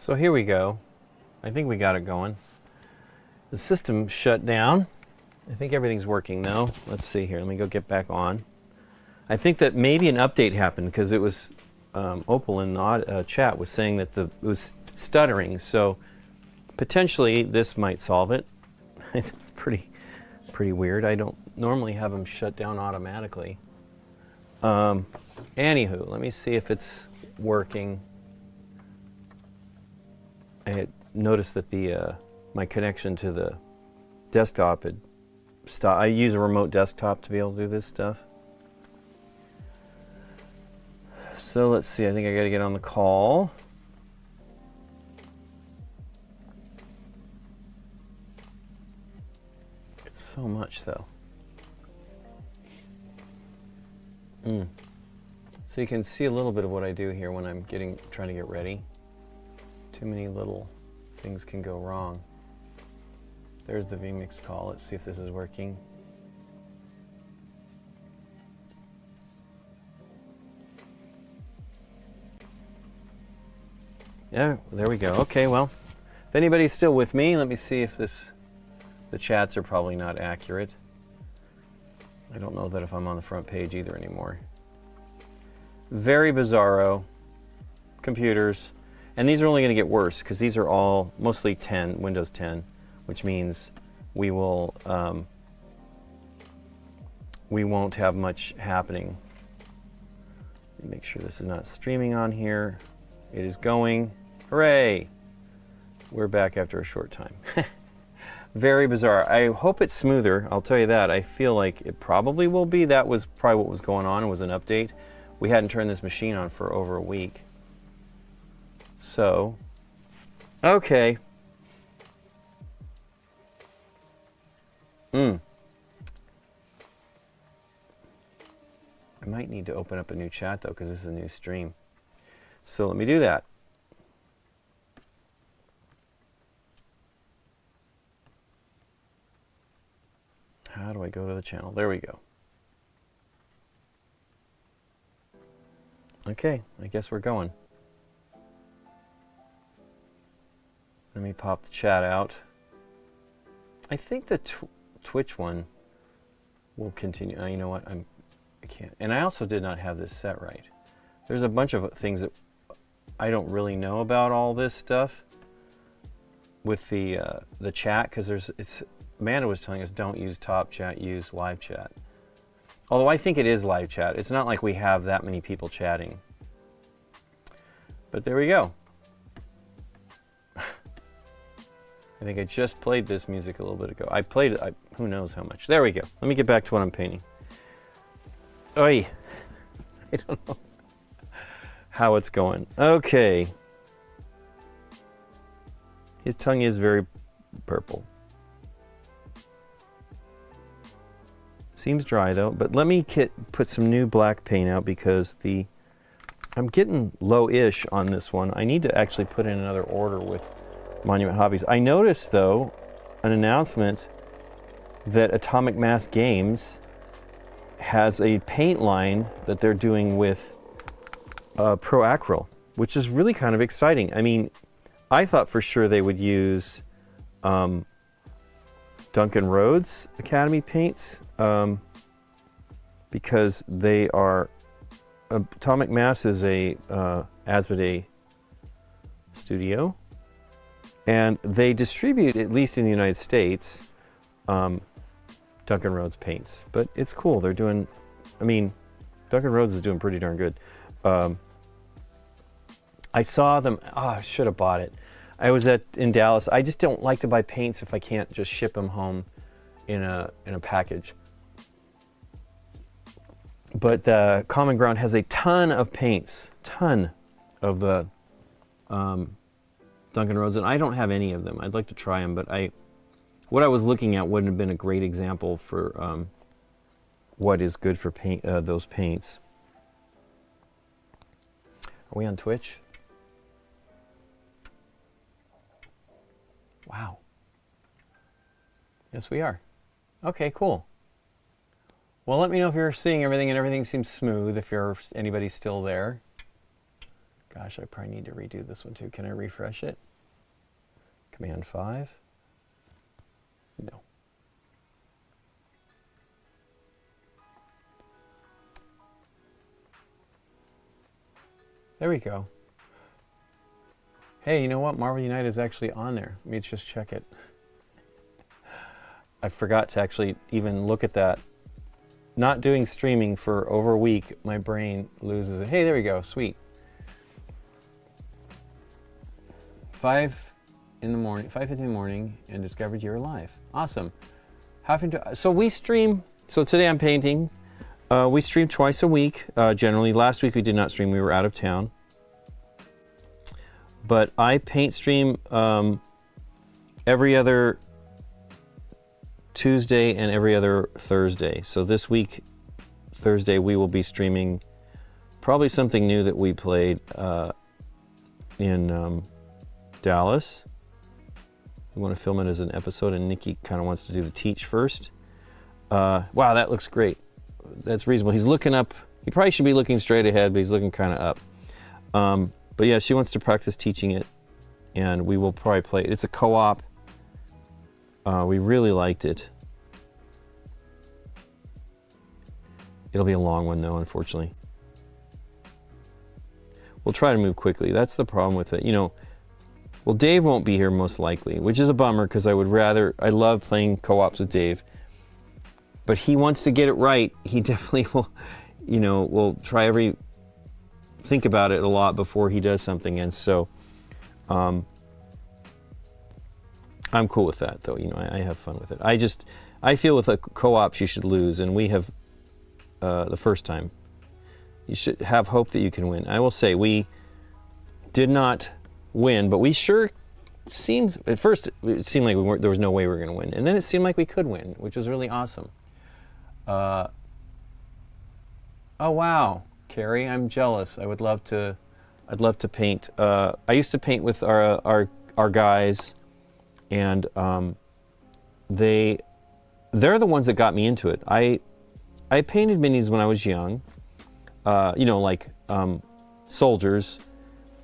So here we go. I think we got it going. The system shut down. I think everything's working now. Let's see here. Let me go get back on. I think that maybe an update happened because it was Opal in the chat was saying that it was stuttering. So potentially this might solve it. It's pretty weird. I don't normally have them shut down automatically. Anywho, let me see if it's working. I had noticed that my connection to the desktop had stopped. I use a remote desktop to be able to do this stuff. So let's see, I think I gotta get on the call. It's so much though. So you can see a little bit of what I do here when I'm trying to get ready. Too many little things can go wrong. There's the vMix call. Let's see if this is working. Yeah, there we go. Okay, well, if anybody's still with me, let me see if the chats are probably not accurate. I don't know that if I'm on the front page either anymore. Very bizarro computers. And these are only going to get worse because these are all mostly 10, Windows 10, which means we won't have much happening. Let me make sure this is not streaming on here. It is going. Hooray! We're back after a short time. Very bizarre. I hope it's smoother. I'll tell you that. I feel like it probably will be. That was probably what was going on. It was an update. We hadn't turned this machine on for over a week. So, okay. I might need to open up a new chat though, because this is a new stream. So let me do that. How do I go to the channel? There we go. Okay, I guess we're going. Let me pop the chat out. I think the Twitch one will continue. You know what? I can't. And I also did not have this set right. There's a bunch of things that I don't really know about all this stuff with the chat, because Amanda was telling us don't use top chat, use live chat. Although I think it is live chat. It's not like we have that many people chatting. But there we go. I think I just played this music a little bit ago. I played it, who knows how much. There we go. Let me get back to what I'm painting. Oi. I don't know how it's going. Okay. His tongue is very purple. Seems dry though, but let me put some new black paint out because I'm getting low-ish on this one. I need to actually put in another order with Monument Hobbies. I noticed though an announcement that Atomic Mass Games has a paint line that they're doing with Pro Acryl, which is really kind of exciting. I mean, I thought for sure they would use Duncan Rhodes Academy paints because they are Atomic Mass is a Asmodee studio, and they distribute, at least in the United States, Duncan Rhodes paints. But it's cool. They're doing, I mean, Duncan Rhodes is doing pretty darn good. I saw them, I should have bought it. I was in Dallas. I just don't like to buy paints if I can't just ship them home in a package. But Common Ground has a ton of paints, ton of the Duncan Rhodes, and I don't have any of them. I'd like to try them, but what I was looking at wouldn't have been a great example for what is good for those paints. Are we on Twitch? Wow. Yes, we are. Okay, cool. Well, let me know if you're seeing everything and everything seems smooth, if anybody's still there. Gosh, I probably need to redo this one too. Can I refresh it? Command 5. No. There we go. Hey, you know what? Marvel Unite is actually on there. Let me just check it. I forgot to actually even look at that. Not doing streaming for over a week, my brain loses it. Hey, there we go. Sweet. 5 in the morning, 5:50 in the morning, and discovered you're alive. Awesome. So we stream. So today I'm painting. We stream twice a week, generally. Last week we did not stream. We were out of town. But I paint stream every other Tuesday and every other Thursday. So this week, Thursday, we will be streaming probably something new that we played in Dallas. We want to film it as an episode, and Nikki kind of wants to do the teach first. Wow, that looks great. That's reasonable. He's looking up. He probably should be looking straight ahead, but he's looking kind of up. But yeah, she wants to practice teaching it, and we will probably play it. It's a co-op. We really liked it. It'll be a long one though, unfortunately. We'll try to move quickly. That's the problem with it. You know, well, Dave won't be here most likely, which is a bummer because I love playing co-ops with Dave. But he wants to get it right. He definitely will, you know, will think about it a lot before he does something. And so, I'm cool with that though. You know, I have fun with it. I feel with a co-ops you should lose, and we have the first time. You should have hope that you can win. I will say we did not win, but we sure seemed, at first it seemed like there was no way we were going to win, and then it seemed like we could win, which was really awesome. Oh wow, Carrie, I'm jealous. I'd love to paint. I used to paint with our guys, and they're the ones that got me into it. I painted minis when I was young, you know, like soldiers,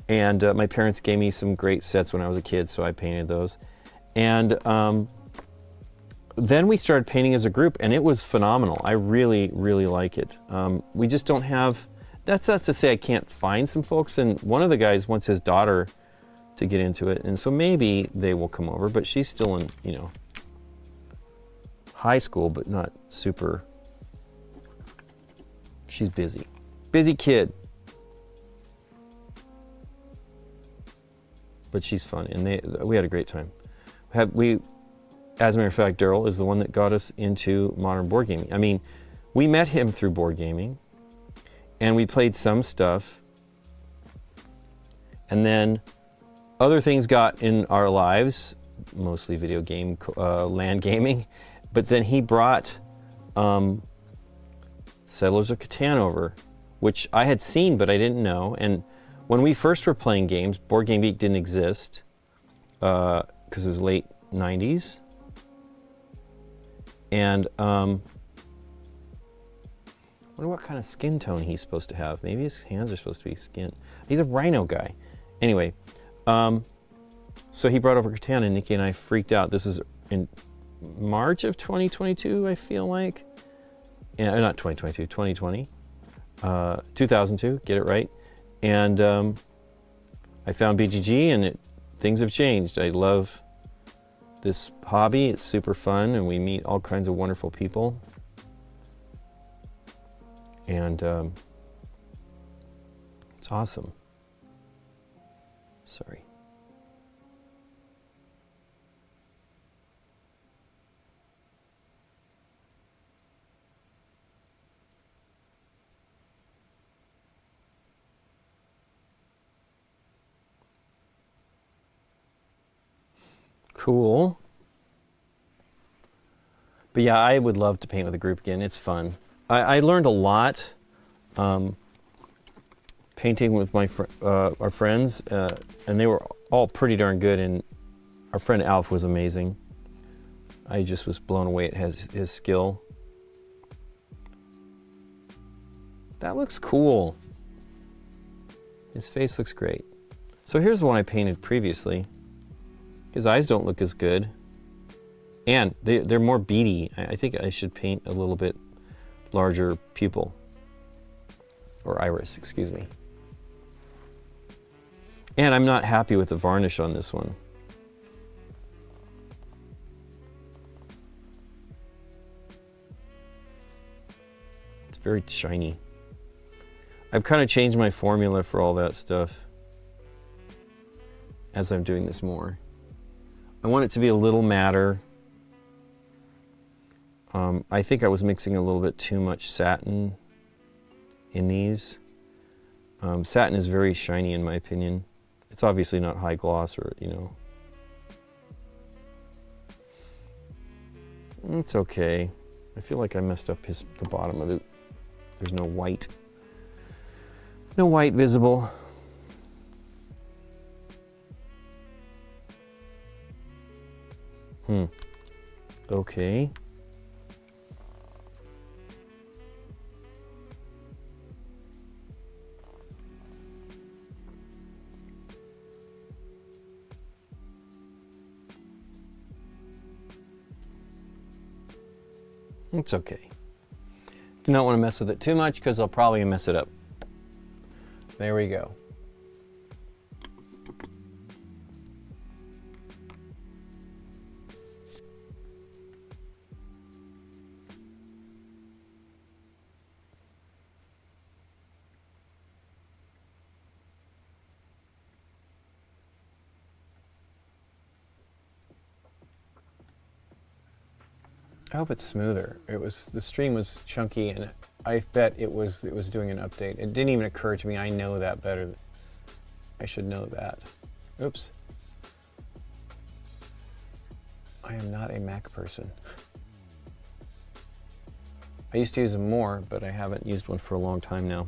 and my parents gave me some great sets when I was a kid, so I painted those. And then we started painting as a group, and it was phenomenal. I really, really like it. We just don't have, that's not to say I can't find some folks, and one of the guys wants his daughter to get into it, and so maybe they will come over, but she's still in, you know, high school, but not super. She's busy. Busy kid. But she's fun, and we had a great time. As a matter of fact, Daryl is the one that got us into modern board gaming. I mean, we met him through board gaming, and we played some stuff, and then other things got in our lives, mostly video game, land gaming, but then he brought Settlers of Catan over, which I had seen but I didn't know. And when we first were playing games, Board Game Geek didn't exist because it was late 90s. And I wonder what kind of skin tone he's supposed to have. Maybe his hands are supposed to be skin. He's a rhino guy. Anyway, so he brought over Catan, and Nikki and I freaked out. This was in March of 2022, I feel like. Yeah, not 2022, 2020. 2002, get it right. And I found BGG, and things have changed. I love this hobby. It's super fun, and we meet all kinds of wonderful people. And it's awesome. Sorry. Cool. But yeah, I would love to paint with a group again. It's fun. I learned a lot painting with our friends, and they were all pretty darn good, and our friend Alf was amazing. I just was blown away at his skill. That looks cool. His face looks great. So here's the one I painted previously. His eyes don't look as good. And they're more beady. I think I should paint a little bit larger pupil. Or iris, excuse me. And I'm not happy with the varnish on this one. It's very shiny. I've kind of changed my formula for all that stuff as I'm doing this more. I want it to be a little matter. I think I was mixing a little bit too much satin in these. Satin is very shiny in my opinion. It's obviously not high gloss or, you know. It's okay. I feel like I messed up the bottom of it. There's no white. No white visible. Okay. It's okay. Do not want to mess with it too much because I'll probably mess it up. There we go. I hope it's smoother. The stream was chunky, and I bet it was doing an update. It didn't even occur to me. I know that better. I should know that. Oops. I am not a Mac person. I used to use them more, but I haven't used one for a long time now.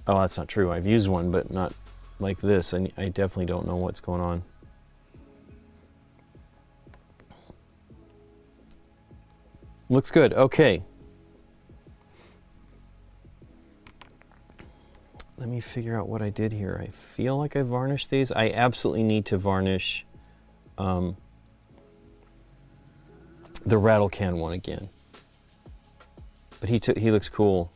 Oh, that's not true. I've used one, but not like this, and I definitely don't know what's going on. Looks good. Okay. Let me figure out what I did here. I feel like I varnished these. I absolutely need to varnish the rattle can one again. But he looks cool.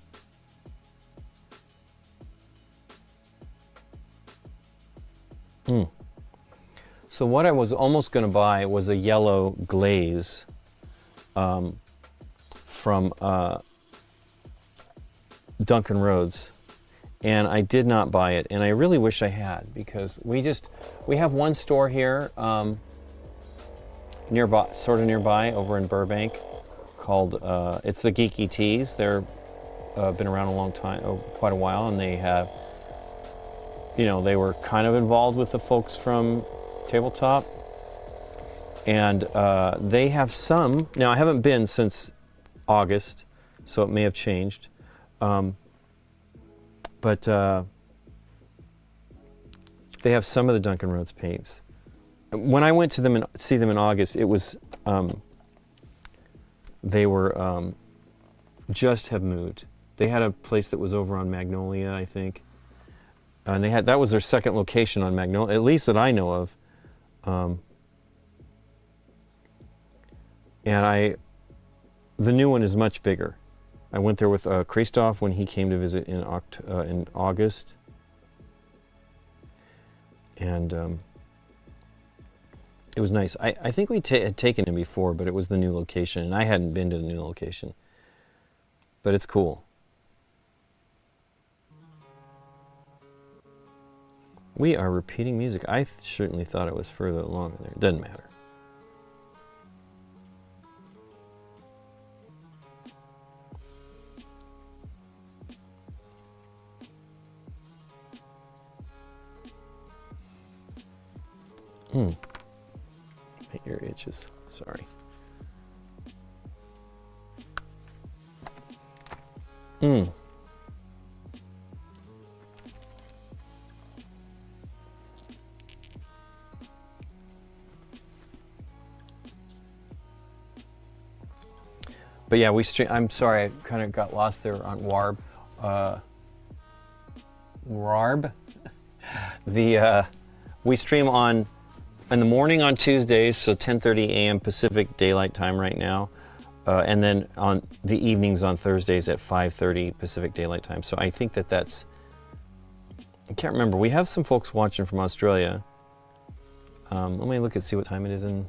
So what I was almost going to buy was a yellow glaze. From Duncan Rhodes, and I did not buy it, and I really wish I had, because we have one store here nearby, sort of nearby, over in Burbank, called it's the Geeky Teas. They're been around a long time, quite a while, and they have, you know, they were kind of involved with the folks from Tabletop, and they have some. Now I haven't been since August, so it may have changed, but they have some of the Duncan Rhodes paints. When I went to them and see them in August, it was they were just have moved. They had a place that was over on Magnolia, I think, and that was their second location on Magnolia, at least that I know of. And the new one is much bigger. I went there with Christoph when he came to visit in August, and it was nice. I think we had taken him before, but it was the new location, and I hadn't been to the new location. But it's cool. We are repeating music. I certainly thought it was further along in there. It doesn't matter. My ear itches. Sorry. But yeah, I'm sorry, I kind of got lost there on Warb. Rarb. We stream in the morning on Tuesdays, so 10:30 a.m. Pacific Daylight Time right now, and then on the evenings on Thursdays at 5:30 Pacific Daylight Time. So I think that's, I can't remember. We have some folks watching from Australia. Let me look and see what time it is in,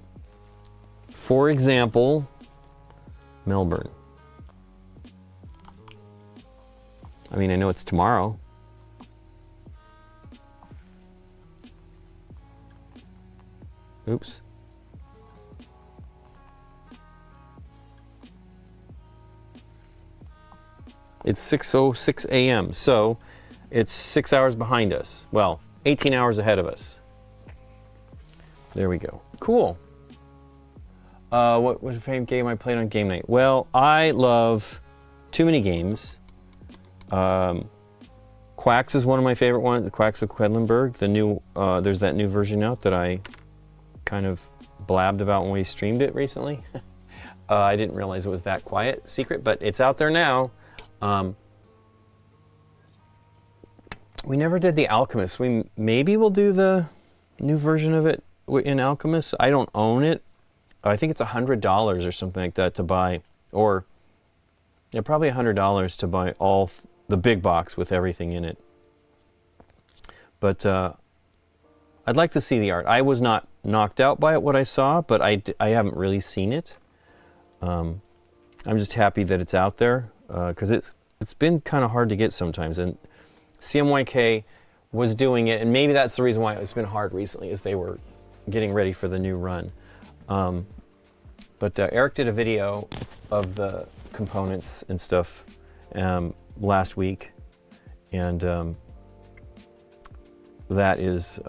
for example, Melbourne. I mean, I know it's tomorrow. Oops. It's 6:06 a.m., so it's 6 hours behind us. Well, 18 hours ahead of us. There we go. Cool. What was the favorite game I played on GameNight? Well, I love too many games. Quacks is one of my favorite ones. The Quacks of Quedlinburg. The new, there's that new version out that I kind of blabbed about when we streamed it recently. I didn't realize it was that quiet secret, but it's out there now. We never did the Alchemist. Maybe we'll do the new version of it in Alchemist. I don't own it. I think it's $100 or something like that to buy, or yeah, probably $100 to buy all the big box with everything in it. But I'd like to see the art. I was not knocked out by it, what I saw, but I haven't really seen it. I'm just happy that it's out there, because it's been kind of hard to get sometimes. And CMYK was doing it, and maybe that's the reason why it's been hard recently, is they were getting ready for the new run. But Eric did a video of the components and stuff last week, and that is,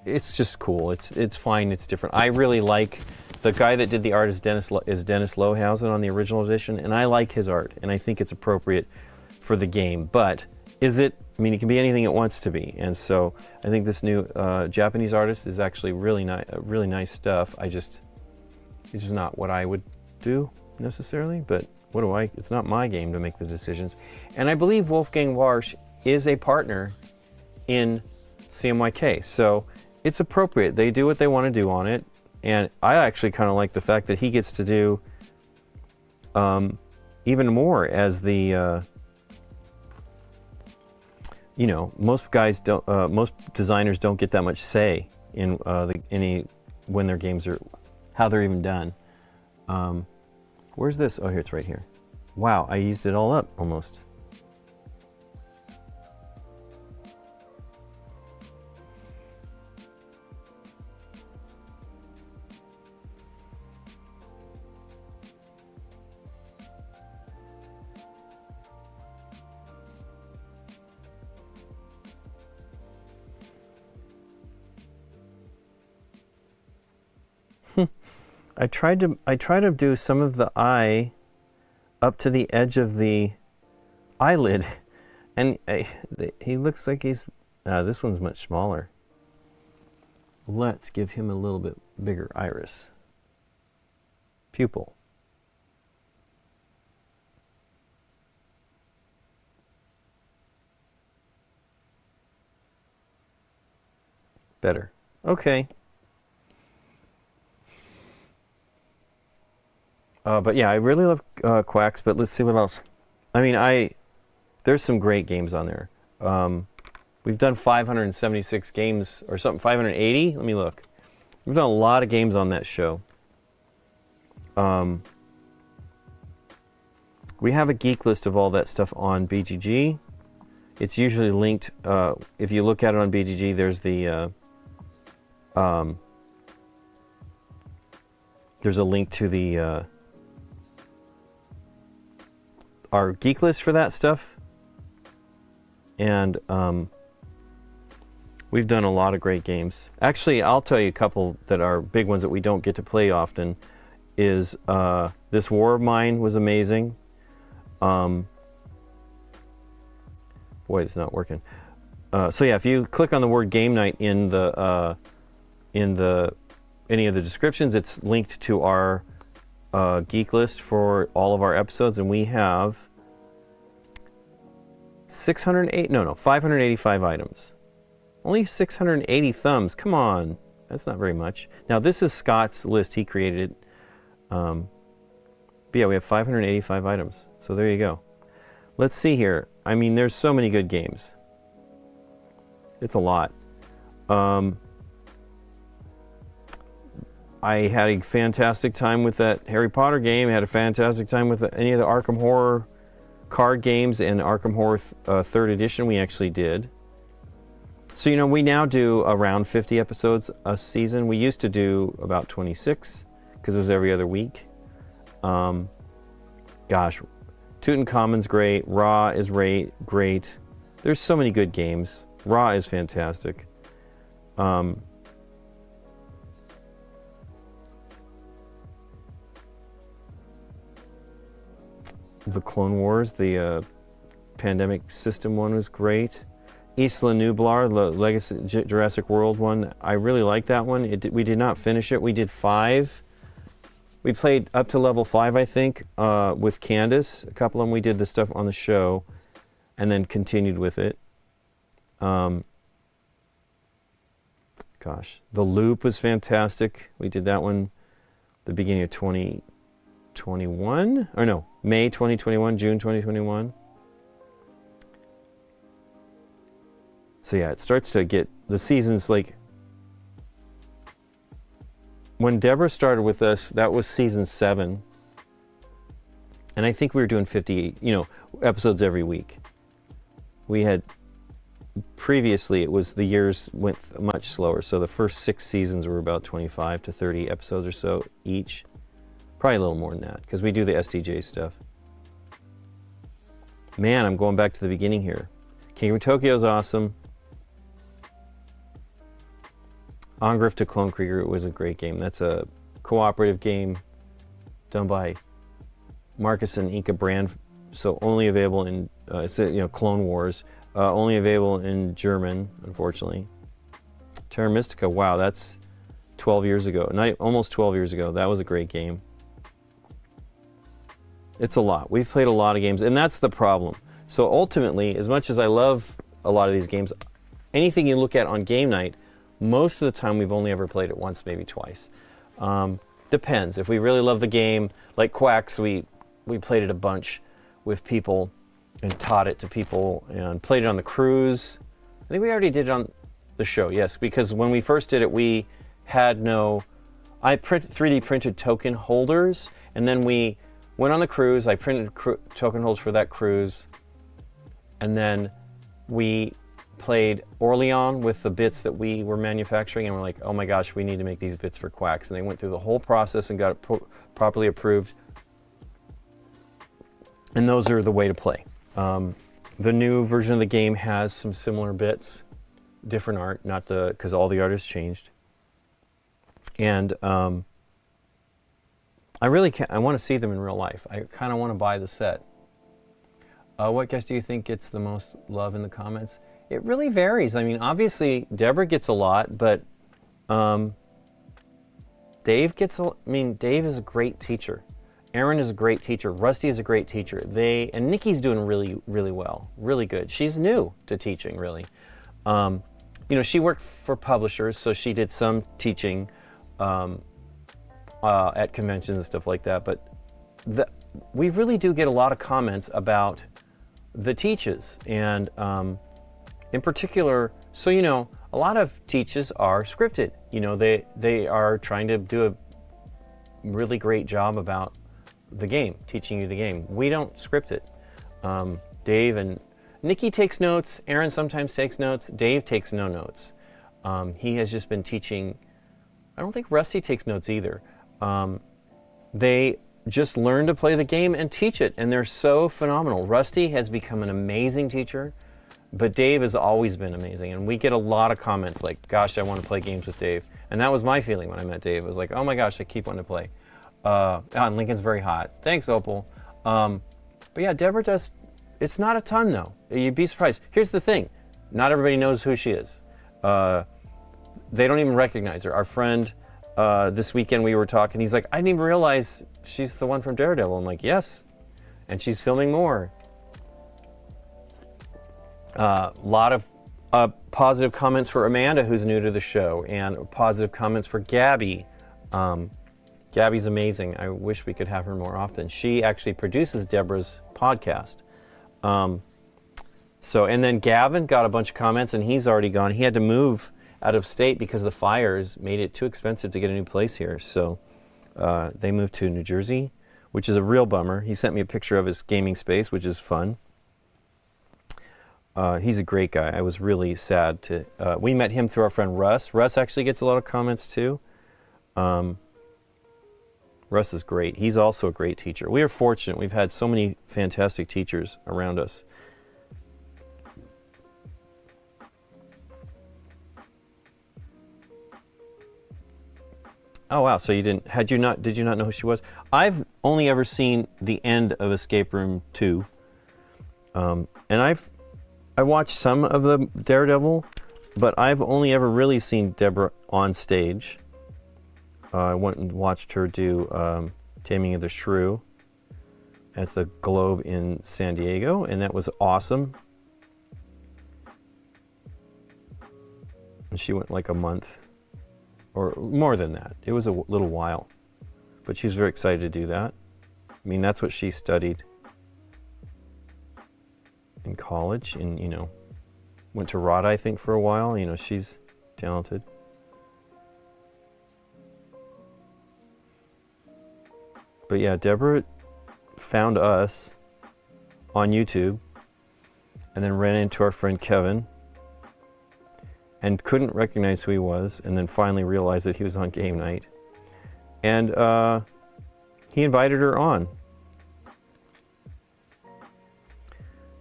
it's just cool. It's fine. It's different. I really like the guy that did the art is Dennis Lohausen on the original edition, and I like his art, and I think it's appropriate for the game. But is it? I mean, it can be anything it wants to be, and so I think this new Japanese artist is actually really nice stuff. It's just not what I would do necessarily, but what do I? It's not my game to make the decisions. And I believe Wolfgang Warsch is a partner in CMYK, so it's appropriate. They do what they want to do on it, and I actually kind of like the fact that he gets to do even more as the. You know, most designers don't get that much say in when their games are, how they're even done. Where's this? Oh, here, it's right here. Wow, I used it all up almost. I tried to do some of the eye up to the edge of the eyelid, and he looks like he's. This one's much smaller. Let's give him a little bit bigger iris. Pupil. Better. Okay. But yeah, I really love Quacks, but let's see what else. I mean, there's some great games on there. We've done 576 games or something, 580? Let me look. We've done a lot of games on that show. We have a geek list of all that stuff on BGG. It's usually linked, if you look at it on BGG, there's a link to the our geek list for that stuff, and we've done a lot of great games. Actually, I'll tell you a couple that are big ones that we don't get to play often. Is This War of Mine was amazing. Boy, it's not working. So yeah, if you click on the word GameNight in any of the descriptions, it's linked to our geek list for all of our episodes, and we have 608, no, 585 items. Only 680 thumbs, come on. That's not very much. Now this is Scott's list, he created it. But yeah, we have 585 items, so there you go. Let's see here. I mean, there's so many good games. It's a lot. I had a fantastic time with that Harry Potter game. I had a fantastic time with any of the Arkham Horror card games and Arkham Horror 3rd edition we actually did. So, you know, we now do around 50 episodes a season. We used to do about 26 because it was every other week. Gosh, Tutankhamun's great. Ra is great. There's so many good games. Ra is fantastic. The Clone Wars, the Pandemic System one was great. Isla Nublar, the Legacy Jurassic World one, I really like that one. We did not finish it. We did 5. We played up to level 5, I think, with Candace. A couple of them we did the stuff on the show, and then continued with it. Gosh, The Loop was fantastic. We did that one the beginning of 2021, or no, May 2021, June 2021. So yeah, it starts to get, the seasons, like, when Deborah started with us, that was season 7. And I think we were doing 50, episodes every week. We had, previously, it was, the years went much slower. So the first 6 seasons were about 25 to 30 episodes or so each. Probably a little more than that, because we do the SDJ stuff. Man, I'm going back to the beginning here. King of Tokyo's awesome. Ongriff to Clone Krieger was a great game. That's a cooperative game done by Marcus and Inca Brand, so only available in Clone Wars, only available in German, unfortunately. Terra Mystica, wow, that's 12 years ago, almost 12 years ago. That was a great game. It's a lot. We've played a lot of games, and that's the problem. So ultimately, as much as I love a lot of these games, anything you look at on Game Night, most of the time we've only ever played it once, maybe twice. Depends. If we really love the game, like Quacks, we played it a bunch with people and taught it to people and played it on the cruise. I think we already did it on the show, yes, because when we first did it, we had no... I 3D printed token holders, and then we went on the cruise. I printed token holders for that cruise, and then we played Orleans with the bits that we were manufacturing, and we're like, oh my gosh, we need to make these bits for Quacks. And they went through the whole process and got it properly approved. And those are the way to play. The new version of the game has some similar bits, different art, not because all the art has changed. And I really I want to see them in real life. I kind of want to buy the set. What guest do you think gets the most love in the comments? It really varies. I mean, obviously, Deborah gets a lot, but Dave gets Dave is a great teacher. Aaron is a great teacher. Rusty is a great teacher. And Nikki's doing really, really well. Really good. She's new to teaching, really. She worked for publishers, so she did some teaching at conventions and stuff like that. But we really do get a lot of comments about the teaches. And in particular, so a lot of teaches are scripted. They are trying to do a really great job about the game, teaching you the game. We don't script it. Dave and Nikki takes notes. Aaron sometimes takes notes. Dave takes no notes. He has just been teaching. I don't think Rusty takes notes either. They just learn to play the game and teach it, and they're so phenomenal. Rusty has become an amazing teacher, but Dave has always been amazing, and we get a lot of comments like, gosh, I want to play games with Dave. And that was my feeling when I met Dave. It was like, oh my gosh, I keep wanting to play. And Lincoln's very hot. Thanks, Opal. But yeah, Deborah does, it's not a ton though. You'd be surprised. Here's the thing. Not everybody knows who she is. They don't even recognize her. Our friend, this weekend we were talking, he's like, I didn't even realize she's the one from Daredevil. I'm like, yes. And she's filming more. A lot of positive comments for Amanda, who's new to the show, and positive comments for Gabby. Gabby's amazing. I wish we could have her more often. She actually produces Deborah's podcast. And then Gavin got a bunch of comments, and he's already gone. He had to move out of state because the fires made it too expensive to get a new place here. So they moved to New Jersey, which is a real bummer. He sent me a picture of his gaming space, which is fun. He's a great guy. I was really sad to... we met him through our friend Russ. Russ actually gets a lot of comments too. Russ is great. He's also a great teacher. We are fortunate. We've had so many fantastic teachers around us. Oh wow, so did you not know who she was? I've only ever seen the end of Escape Room 2. And I watched some of the Daredevil, but I've only ever really seen Deborah on stage. I went and watched her do Taming of the Shrew at the Globe in San Diego, and that was awesome. And she went like a month, or more than that. It was a little while, but she was very excited to do that. I mean, that's what she studied in college, and went to RADA, I think, for a while. She's talented. But yeah, Deborah found us on YouTube and then ran into our friend Kevin and couldn't recognize who he was, and then finally realized that he was on GameNight. And he invited her on.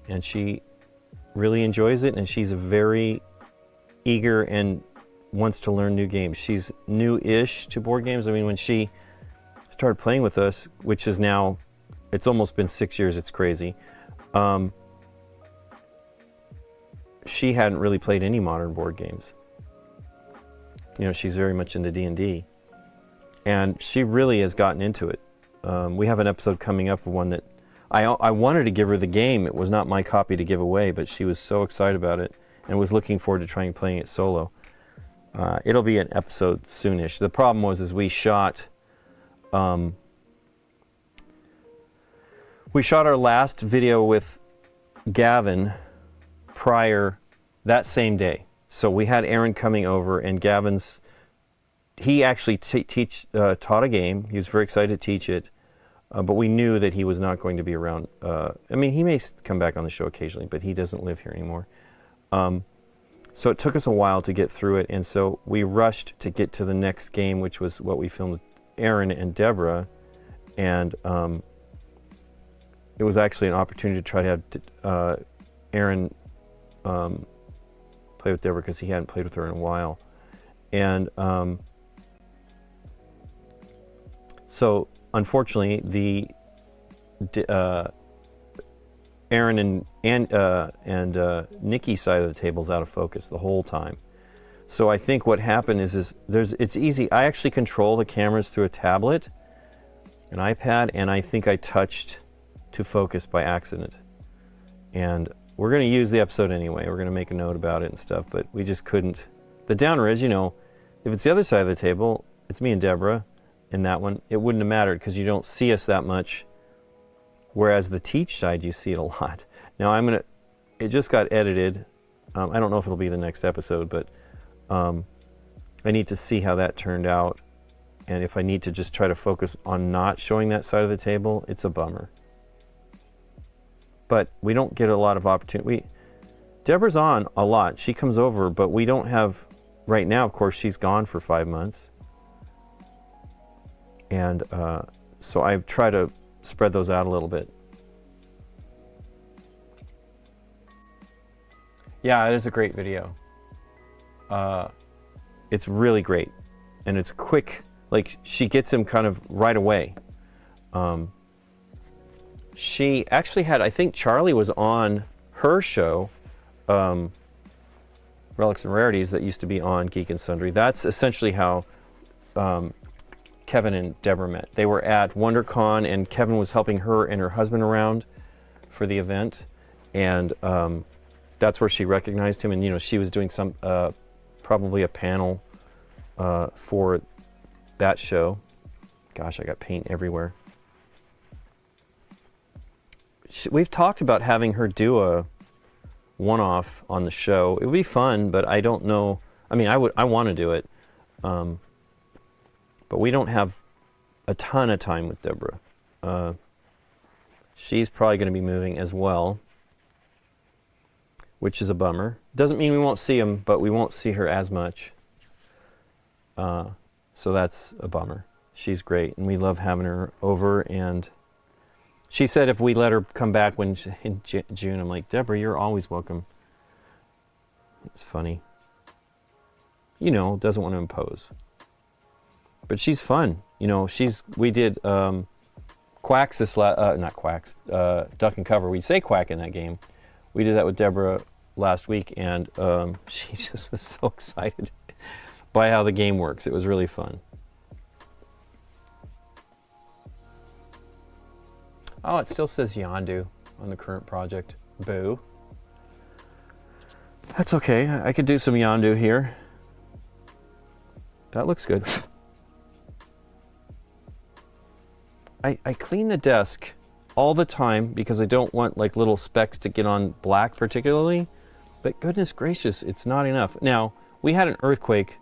And she really enjoys it, and she's very eager and wants to learn new games. She's new-ish to board games. I mean, when she started playing with us, which is now, it's almost been 6 years, it's crazy. She hadn't really played any modern board games. She's very much into D&D. And she really has gotten into it. We have an episode coming up of one that I wanted to give her the game. It was not my copy to give away, but she was so excited about it and was looking forward to trying playing it solo. It'll be an episode soonish. The problem was we shot our last video with Gavin prior that same day. So we had Aaron coming over, and he actually taught a game. He was very excited to teach it, but we knew that he was not going to be around. I mean, he may come back on the show occasionally, but he doesn't live here anymore. So it took us a while to get through it, and so we rushed to get to the next game, which was what we filmed with Aaron and Deborah, and it was actually an opportunity to try to have Aaron play with Deborah, because he hadn't played with her in a while. And so unfortunately, Aaron and Nikki's side of the table is out of focus the whole time. So I think what happened is it's easy. I actually control the cameras through a tablet, an iPad, and I think I touched to focus by accident. And we're going to use the episode anyway. We're going to make a note about it and stuff, but we just couldn't. The downer is, if it's the other side of the table, it's me and Deborah in that one, it wouldn't have mattered because you don't see us that much. Whereas the teach side, you see it a lot. Now it just got edited. I don't know if it'll be the next episode, but I need to see how that turned out. And if I need to just try to focus on not showing that side of the table, it's a bummer. But we don't get a lot of opportunity. Deborah's on a lot. She comes over, but we don't have, right now, of course, she's gone for 5 months. And so I try to spread those out a little bit. Yeah, it is a great video. It's really great. And it's quick. Like, she gets him kind of right away. She actually had, I think Charlie was on her show, Relics and Rarities, that used to be on Geek and Sundry. That's essentially how Kevin and Deborah met. They were at WonderCon, and Kevin was helping her and her husband around for the event. And that's where she recognized him, and you know, she was doing some probably a panel for that show. Gosh, I got paint everywhere. We've talked about having her do a one-off on the show. It would be fun, but I don't know. I mean, I want to do it, but we don't have a ton of time with Deborah. She's probably going to be moving as well, which is a bummer. Doesn't mean we won't see him, but we won't see her as much. So that's a bummer. She's great, and we love having her over. And she said if we let her come back in June, I'm like, Deborah, you're always welcome. It's funny. You know, doesn't want to impose. But she's fun. You know, we did Quacks not Quacks, Duck and Cover. We say Quack in that game. We did that with Deborah last week, and she just was so excited by how the game works. It was really fun. Oh, it still says Yondu on the current project. Boo. That's okay. I could do some Yondu here. That looks good. I clean the desk all the time because I don't want like little specks to get on black particularly, but goodness gracious, it's not enough. Now, we had an earthquake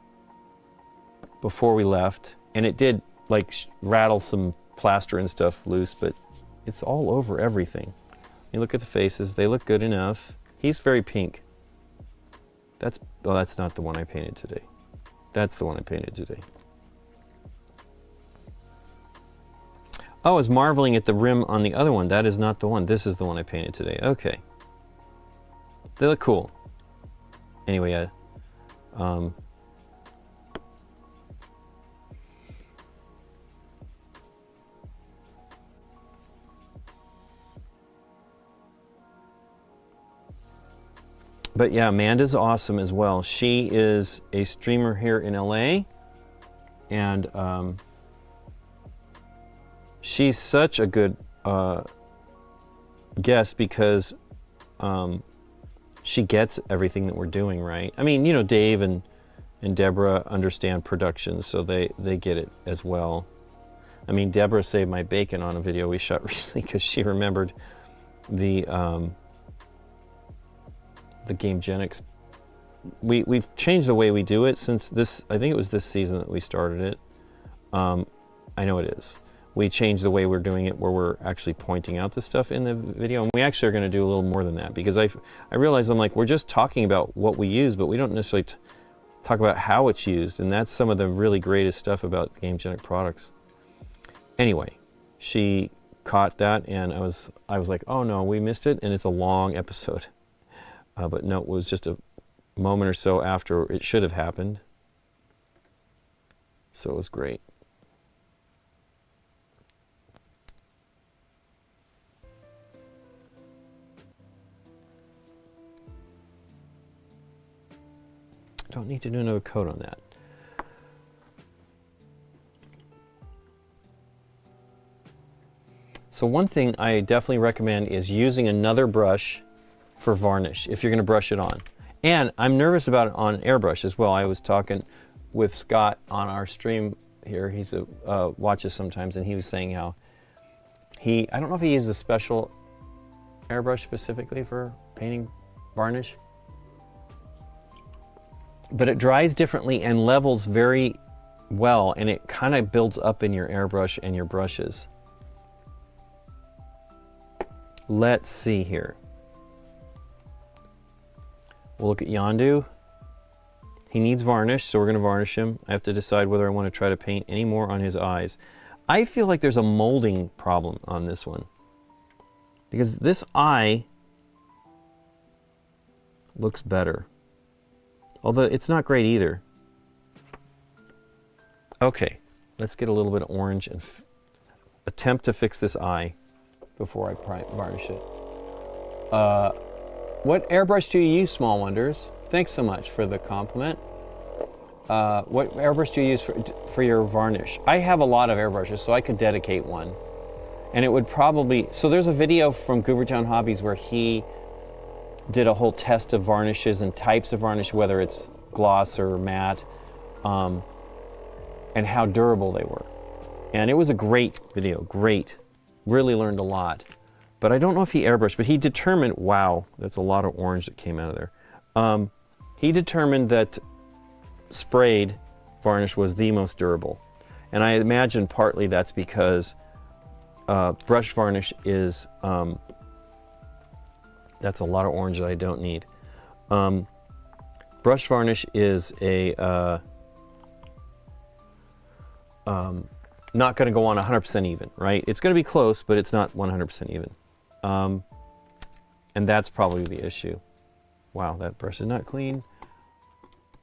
before we left, and it did like rattle some plaster and stuff loose, but it's all over everything. You look at the faces, they look good enough. He's very pink. That's not the one I painted today. That's the one I painted today. Oh, I was marveling at the rim on the other one. That is not the one. This is the one I painted today. Okay. They look cool. Anyway, but yeah, Amanda's awesome as well. She is a streamer here in LA, and she's such a good guest because she gets everything that we're doing, right? I mean, you know, Dave and Deborah understand production, so they get it as well. I mean, Deborah saved my bacon on a video we shot recently because she remembered the GameGenics. We've changed the way we do it since this, I think it was this season that we started it. I know it is. We changed the way we're doing it where we're actually pointing out the stuff in the video, and we actually are going to do a little more than that because I realized I'm like, we're just talking about what we use, but we don't necessarily talk about how it's used, and that's some of the really greatest stuff about GameGenic products. Anyway, she caught that, and I was like, oh no, we missed it, and it's a long episode. But no, it was just a moment or so after it should have happened. So it was great. Don't need to do another coat on that. So one thing I definitely recommend is using another brush for varnish if you're going to brush it on. And I'm nervous about it on Airbrush as well. I was talking with Scott on our stream here. He's watches sometimes, and he was saying how I don't know if he uses a special airbrush specifically for painting varnish, but it dries differently and levels very well, and it kind of builds up in your airbrush and your brushes. Let's see here. We'll look at Yondu. He needs varnish, so we're going to varnish him. I have to decide whether I want to try to paint any more on his eyes. I feel like there's a molding problem on this one, because this eye looks better, although it's not great either. Okay, let's get a little bit of orange and attempt to fix this eye before I varnish it. What airbrush do you use, Small Wonders? Thanks so much for the compliment. What airbrush do you use for your varnish? I have a lot of airbrushes, so I could dedicate one. And it would probably, so there's a video from Goobertown Hobbies where he did a whole test of varnishes and types of varnish, whether it's gloss or matte, and how durable they were. And it was a great video, great. Really learned a lot. But I don't know if he airbrushed, but he determined, wow, that's a lot of orange that came out of there. He determined that sprayed varnish was the most durable. And I imagine partly that's because brush varnish is, that's a lot of orange that I don't need. Brush varnish is a, not going to go on 100% even, right? It's going to be close, but it's not 100% even. And that's probably the issue. Wow, that brush is not clean.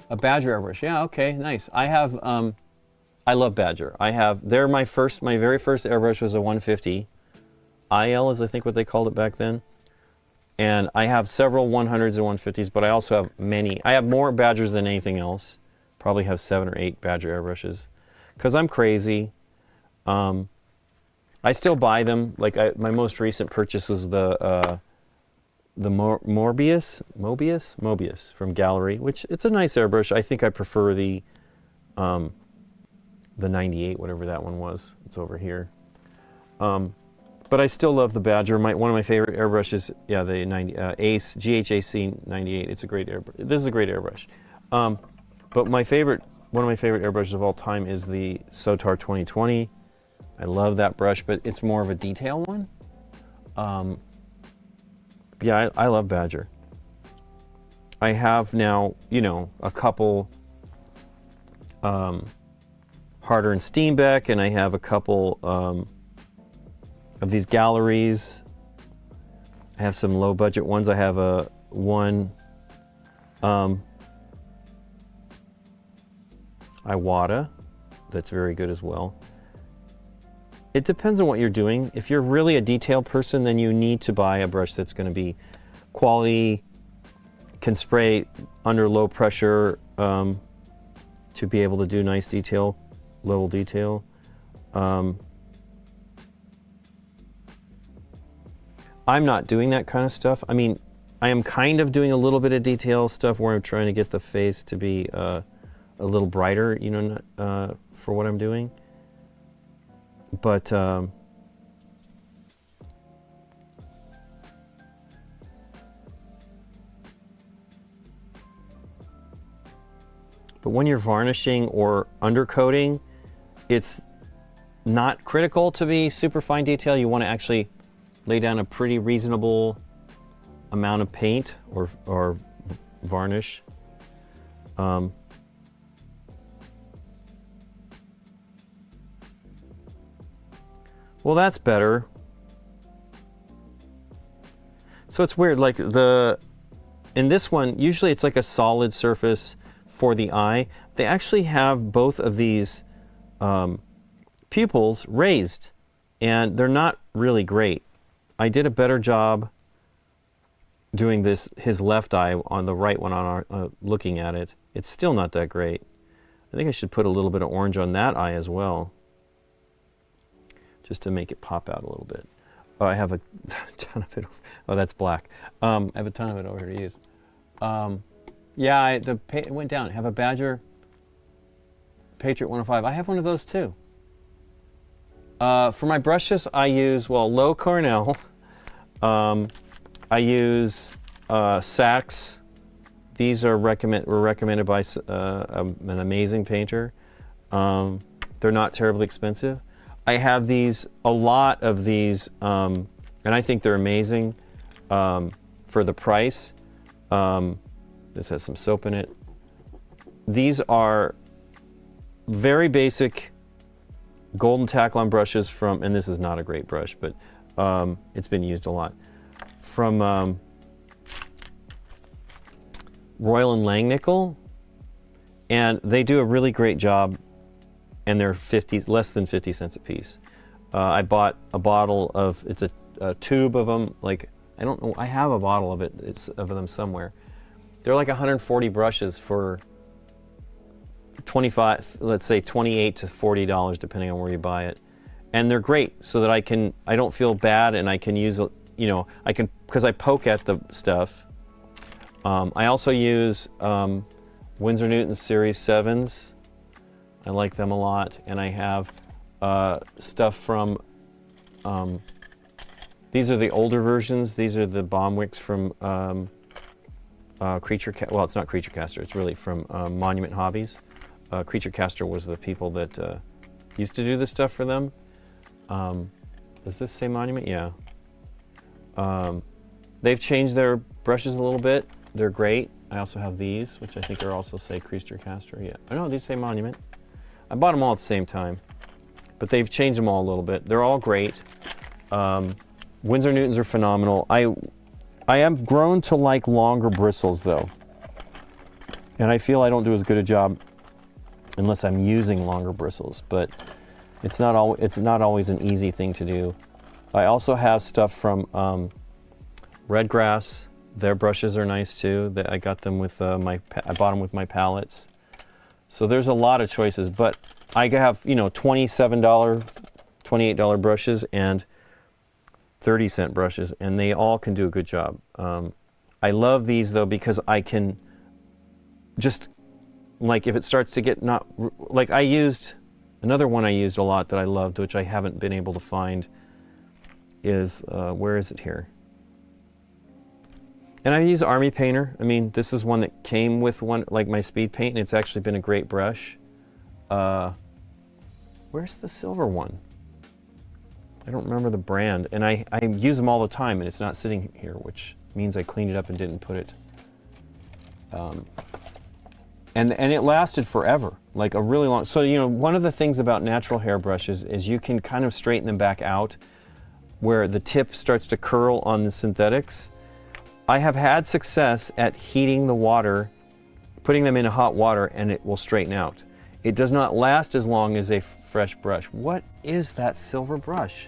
A Badger airbrush, yeah, okay, nice. I have, I love Badger. They're my very first airbrush was a 150. IL is I think what they called it back then. And I have several 100s and 150s, but I also have many. I have more Badgers than anything else. Probably have 7 or 8 Badger airbrushes. Because I'm crazy. I still buy them. Like my most recent purchase was the Mobius from Gallery, which it's a nice airbrush. I think I prefer the 98, whatever that one was. It's over here. But I still love the Badger. One of my favorite airbrushes, yeah, the Ace GHAC 98. It's a great airbrush. This is a great airbrush. But one of my favorite airbrushes of all time is the Sotar 2020. I love that brush, but it's more of a detail one. Yeah, I love Badger. I have now, you know, a couple Harder and Steenbeck, and I have a couple of these galleries. I have some low budget ones. I have one Iwata that's very good as well. It depends on what you're doing. If you're really a detail person, then you need to buy a brush that's going to be quality, can spray under low pressure to be able to do nice detail, level detail. I'm not doing that kind of stuff. I mean, I am kind of doing a little bit of detail stuff where I'm trying to get the face to be a little brighter, you know, for what I'm doing. But when you're varnishing or undercoating, it's not critical to be super fine detail. You want to actually lay down a pretty reasonable amount of paint or varnish. Well, that's better. So it's weird, like in this one, usually it's like a solid surface for the eye. They actually have both of these pupils raised, and they're not really great. I did a better job doing his left eye on the right one on looking at it. It's still not that great. I think I should put a little bit of orange on that eye as well, just to make it pop out a little bit. Oh, I have a ton of it. Oh, that's black. I have a ton of it over here to use. Yeah, it went down. I have a Badger Patriot 105. I have one of those too. For my brushes, I use, well, Low Cornell. I use Saks. These were recommended by an amazing painter. They're not terribly expensive. I have a lot of these, and I think they're amazing for the price. This has some soap in it. These are very basic golden Taklon brushes from, and this is not a great brush, but it's been used a lot, from Royal and Langnickel, and they do a really great job, and they're less than 50 cents a piece. I bought a bottle of, it's a tube of them, like, I don't know, I have a bottle of it, of them somewhere. They're like 140 brushes for 25, let's say $28 to $40, depending on where you buy it. And they're great, so that I don't feel bad, and I can use, you know, because I poke at the stuff, I also use Winsor Newton Series 7s. I like them a lot. And I have stuff from, these are the older versions. These are the bomb wicks from well, it's not Creature Caster. It's really from Monument Hobbies. Creature Caster was the people that used to do this stuff for them. Does this say Monument? Yeah. They've changed their brushes a little bit. They're great. I also have these, which I think are also say Creature Caster. Yeah. Oh no, these say Monument. I bought them all at the same time, but they've changed them all a little bit. They're all great. Winsor Newtons are phenomenal. I have grown to like longer bristles though, and I feel I don't do as good a job unless I'm using longer bristles. But it's not always an easy thing to do. I also have stuff from Redgrass. Their brushes are nice too. I got them with I bought them with my palettes. So there's a lot of choices, but I have, you know, $27, $28 brushes and 30-cent brushes, and they all can do a good job. I love these though because I can just, like, if it starts to get not, like I used, another one I used a lot that I loved, which I haven't been able to find, is, where is it here? And I use Army Painter. I mean, this is one that came with one, like my speed paint, and it's actually been a great brush. Where's the silver one? I don't remember the brand, and I use them all the time, and it's not sitting here, which means I cleaned it up and didn't put it. And it lasted forever, like a really long. So, you know, one of the things about natural hair brushes is you can kind of straighten them back out where the tip starts to curl on the synthetics. I have had success at heating the water, putting them in hot water, and it will straighten out. It does not last as long as a fresh brush. What is that silver brush?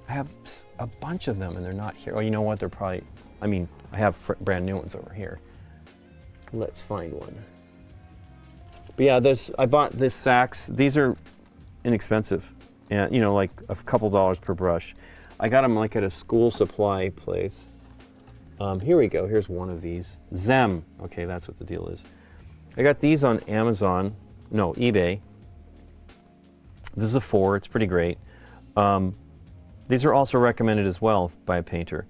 I have a bunch of them and they're not here. Oh, you know what? They're probably, I mean, I have brand new ones over here. Let's find one. But yeah, I bought this Saks. These are inexpensive, and you know, like a couple dollars per brush. I got them like at a school supply place. Here we go. Here's one of these. Zem. Okay, that's what the deal is. I got these on Amazon. No, eBay. This is a 4. It's pretty great. These are also recommended as well by a painter.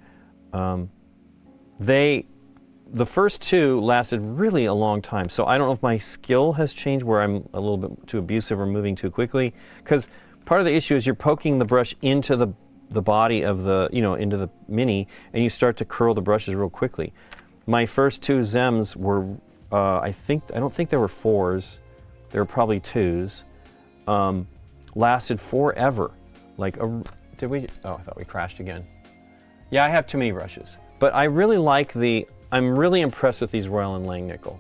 The first 2 lasted really a long time. So I don't know if my skill has changed where I'm a little bit too abusive or moving too quickly. Because part of the issue is you're poking the brush into the body of the, you know, into the mini, and you start to curl the brushes real quickly. My first 2 Zems were, I don't think they were 4s. They were probably 2s. Lasted forever. Like, did we? Oh, I thought we crashed again. Yeah, I have too many brushes. But I really like I'm really impressed with these Royal and Langnickel.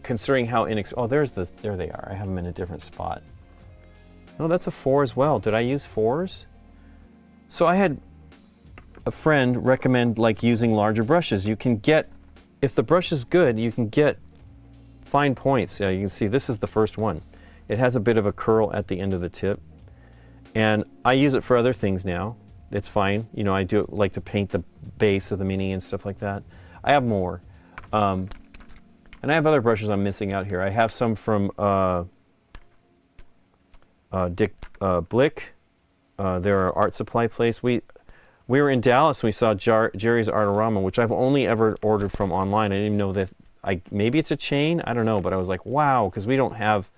Considering how oh, there they are. I have them in a different spot. Oh, that's a 4 as well. Did I use 4s? So I had a friend recommend like using larger brushes. You can get, if the brush is good, you can get fine points. Yeah, you can see this is the first one. It has a bit of a curl at the end of the tip. And I use it for other things now. It's fine. You know, I do like to paint the base of the Mini and stuff like that. I have more. And I have other brushes I'm missing out here. I have some from Dick Blick. Their art supply place. We were in Dallas and we saw Jerry's Artorama, which I've only ever ordered from online. I didn't even know that, maybe it's a chain, I don't know, but I was like, wow, because we don't have,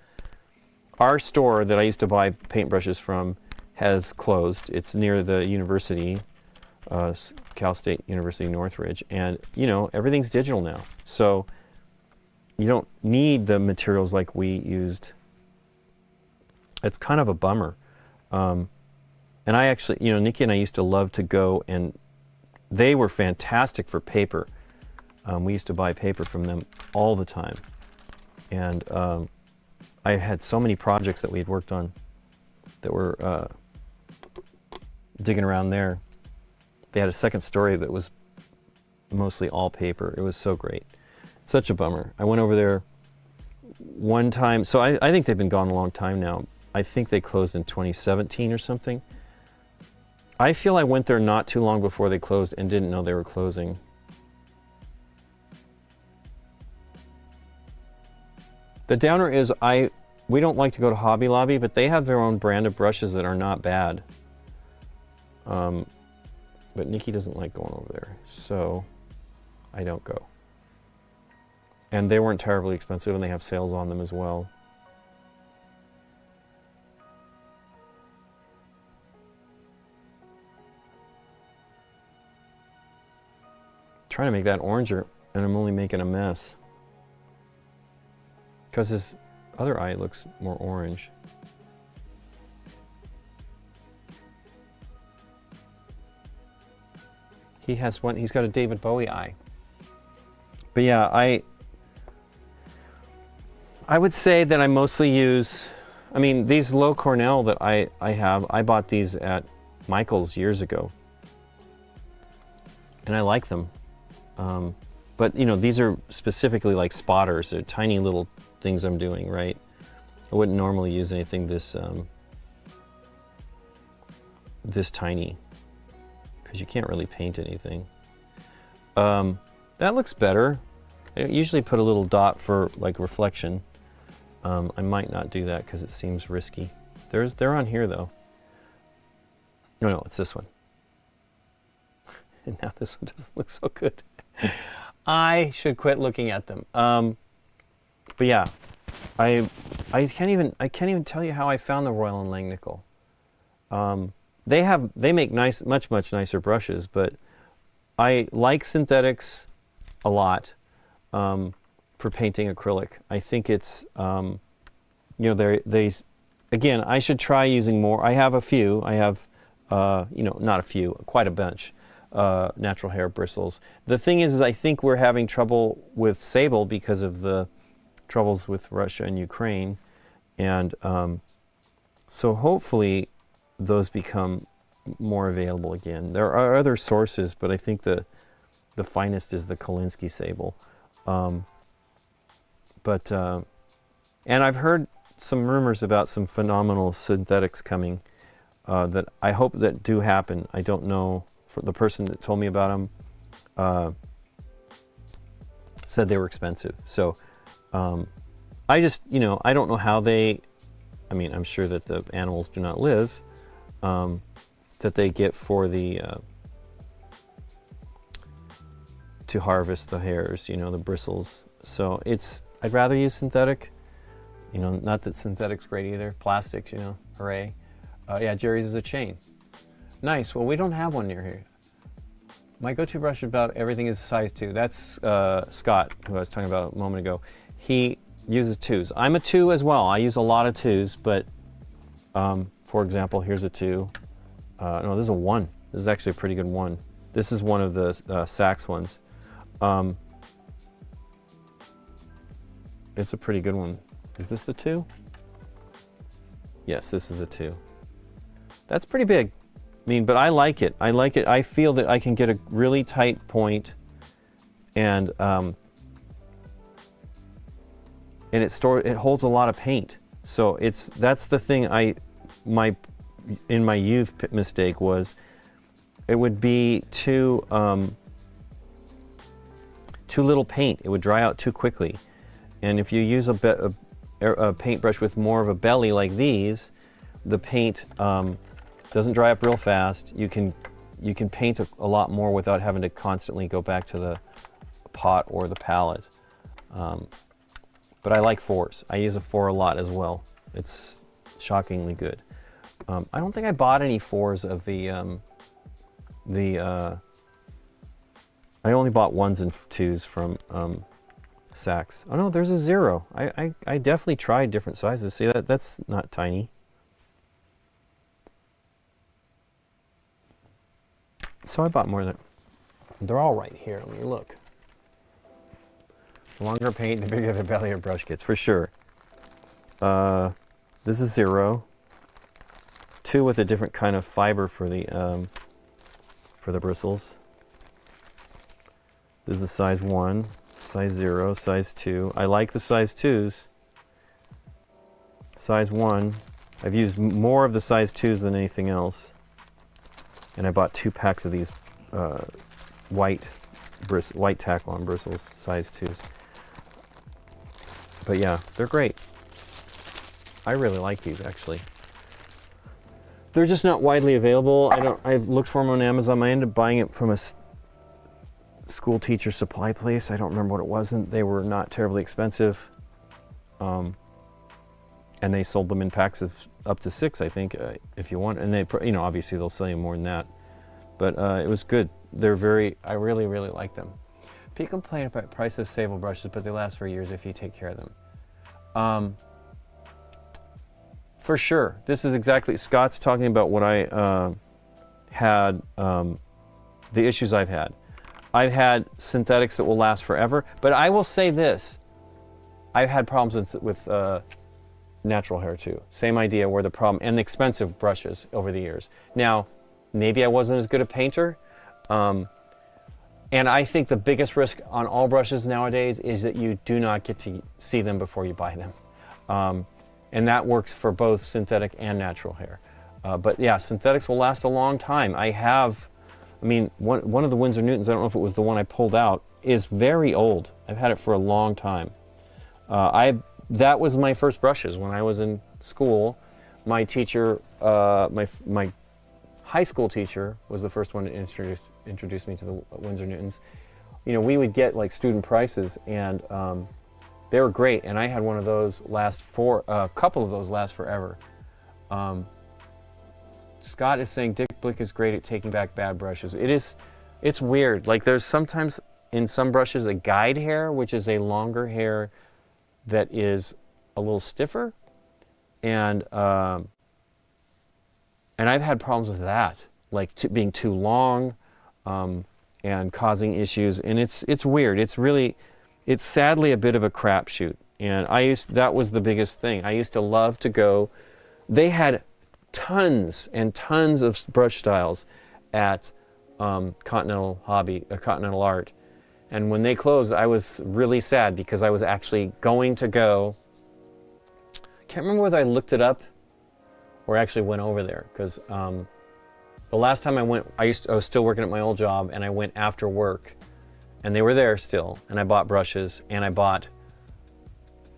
our store that I used to buy paintbrushes from has closed. It's near the university, Cal State University Northridge, and you know, everything's digital now. So you don't need the materials like we used. It's kind of a bummer. And I actually, you know, Nikki and I used to love to go, and they were fantastic for paper. We used to buy paper from them all the time. And I had so many projects that we had worked on that were digging around there. They had a second story that was mostly all paper. It was so great. Such a bummer. I went over there one time. So I think they've been gone a long time now. I think they closed in 2017 or something. I feel I went there not too long before they closed and didn't know they were closing. The downer is we don't like to go to Hobby Lobby, but they have their own brand of brushes that are not bad. But Nikki doesn't like going over there, so I don't go. And they weren't terribly expensive, and they have sales on them as well. Trying to make that oranger, and I'm only making a mess. Because his other eye looks more orange. He's got a David Bowie eye. But yeah, I would say that I mostly use, I mean, these low Cornell that I have, I bought these at Michael's years ago. And I like them. But you know, these are specifically like spotters. They're tiny little things I'm doing, right? I wouldn't normally use anything this this tiny, because you can't really paint anything. That looks better. I usually put a little dot for like reflection. I might not do that because it seems risky. They're on here though. No, it's this one. And now this one doesn't look so good. I should quit looking at them. But yeah, I can't even tell you how I found the Royal & Langnickel. They make much nicer brushes, but I like synthetics a lot for painting acrylic. I think it's you know, again, I should try using more. I have a few. I have you know, not a few, quite a bunch. Natural hair bristles. The thing is I think we're having trouble with sable because of the troubles with Russia and Ukraine, and so hopefully those become more available again. There are other sources, but I think the finest is the Kolinsky sable. And I've heard some rumors about some phenomenal synthetics coming that I hope that do happen. I don't know. For the person that told me about them said they were expensive. So I just, you know, I don't know how I mean, I'm sure that the animals do not live, that they get for the, to harvest the hairs, you know, the bristles. So I'd rather use synthetic, you know, not that synthetic's great either. Plastics, you know, hooray. Yeah, Jerry's is a chain. Nice. Well, we don't have one near here. My go-to brush about everything is size 2. That's Scott, who I was talking about a moment ago. He uses 2s. I'm a 2 as well. I use a lot of 2s, but for example, here's a 2. No, this is a 1. This is actually a pretty good 1. This is one of the Saks ones. It's a pretty good one. Is this the 2? Yes, this is the 2. That's pretty big. I mean, but I like it. I like it. I feel that I can get a really tight point, and it holds a lot of paint. So that's the thing. In my youth mistake was it would be too little paint. It would dry out too quickly, and if you use a paintbrush with more of a belly like these, the paint doesn't dry up real fast. You can paint a lot more without having to constantly go back to the pot or the palette. But I like 4s. I use a 4 a lot as well. It's shockingly good. I don't think I bought any 4s of I only bought 1s and 2s from Saks. Oh no, there's a 0. I definitely tried different sizes. See, that's not tiny. So I bought more than, they're all right here. Let me look. The longer paint, the bigger the belly of brush gets, for sure. This is 0. 2 with a different kind of fiber for the bristles. This is a size 1, size 0, size 2. I like the size 2s. Size 1. I've used more of the size 2s than anything else. And I bought 2 packs of these white tack on bristles, size 2s. But yeah, they're great. I really like these actually. They're just not widely available. I've looked for them on Amazon. I ended up buying it from a school teacher supply place. I don't remember what it was, and they were not terribly expensive. And they sold them in packs of up to 6, I think, if you want. And they, obviously they'll sell you more than that. But it was good. I really, really like them. People complain about the price of sable brushes, but they last for years if you take care of them. For sure. This is exactly, Scott's talking about what I had, the issues I've had. I've had synthetics that will last forever, but I will say this. I've had problems with natural hair too. Same idea where the problem, and the expensive brushes over the years. Now, maybe I wasn't as good a painter, and I think the biggest risk on all brushes nowadays is that you do not get to see them before you buy them. And that works for both synthetic and natural hair. But yeah, synthetics will last a long time. One of the Winsor Newtons, I don't know if it was the one I pulled out, is very old. I've had it for a long time. That was my first brushes when I was in school. My teacher, my high school teacher was the first one to introduce me to the Winsor Newtons. We would get like student prices, and they were great, and I had one of those a couple of those last forever. Scott is saying Dick Blick is great at taking back bad brushes. It's weird. Like there's sometimes in some brushes a guide hair, which is a longer hair that is a little stiffer, and I've had problems with that, like being too long, and causing issues. And it's weird. It's sadly a bit of a crapshoot. And that was the biggest thing. I used to love to go. They had tons and tons of brush styles at Continental Art. And when they closed, I was really sad because I was actually going to go. Can't remember whether I looked it up or actually went over there, because the last time I went, I was still working at my old job, and I went after work, and they were there still, and I bought brushes, and I bought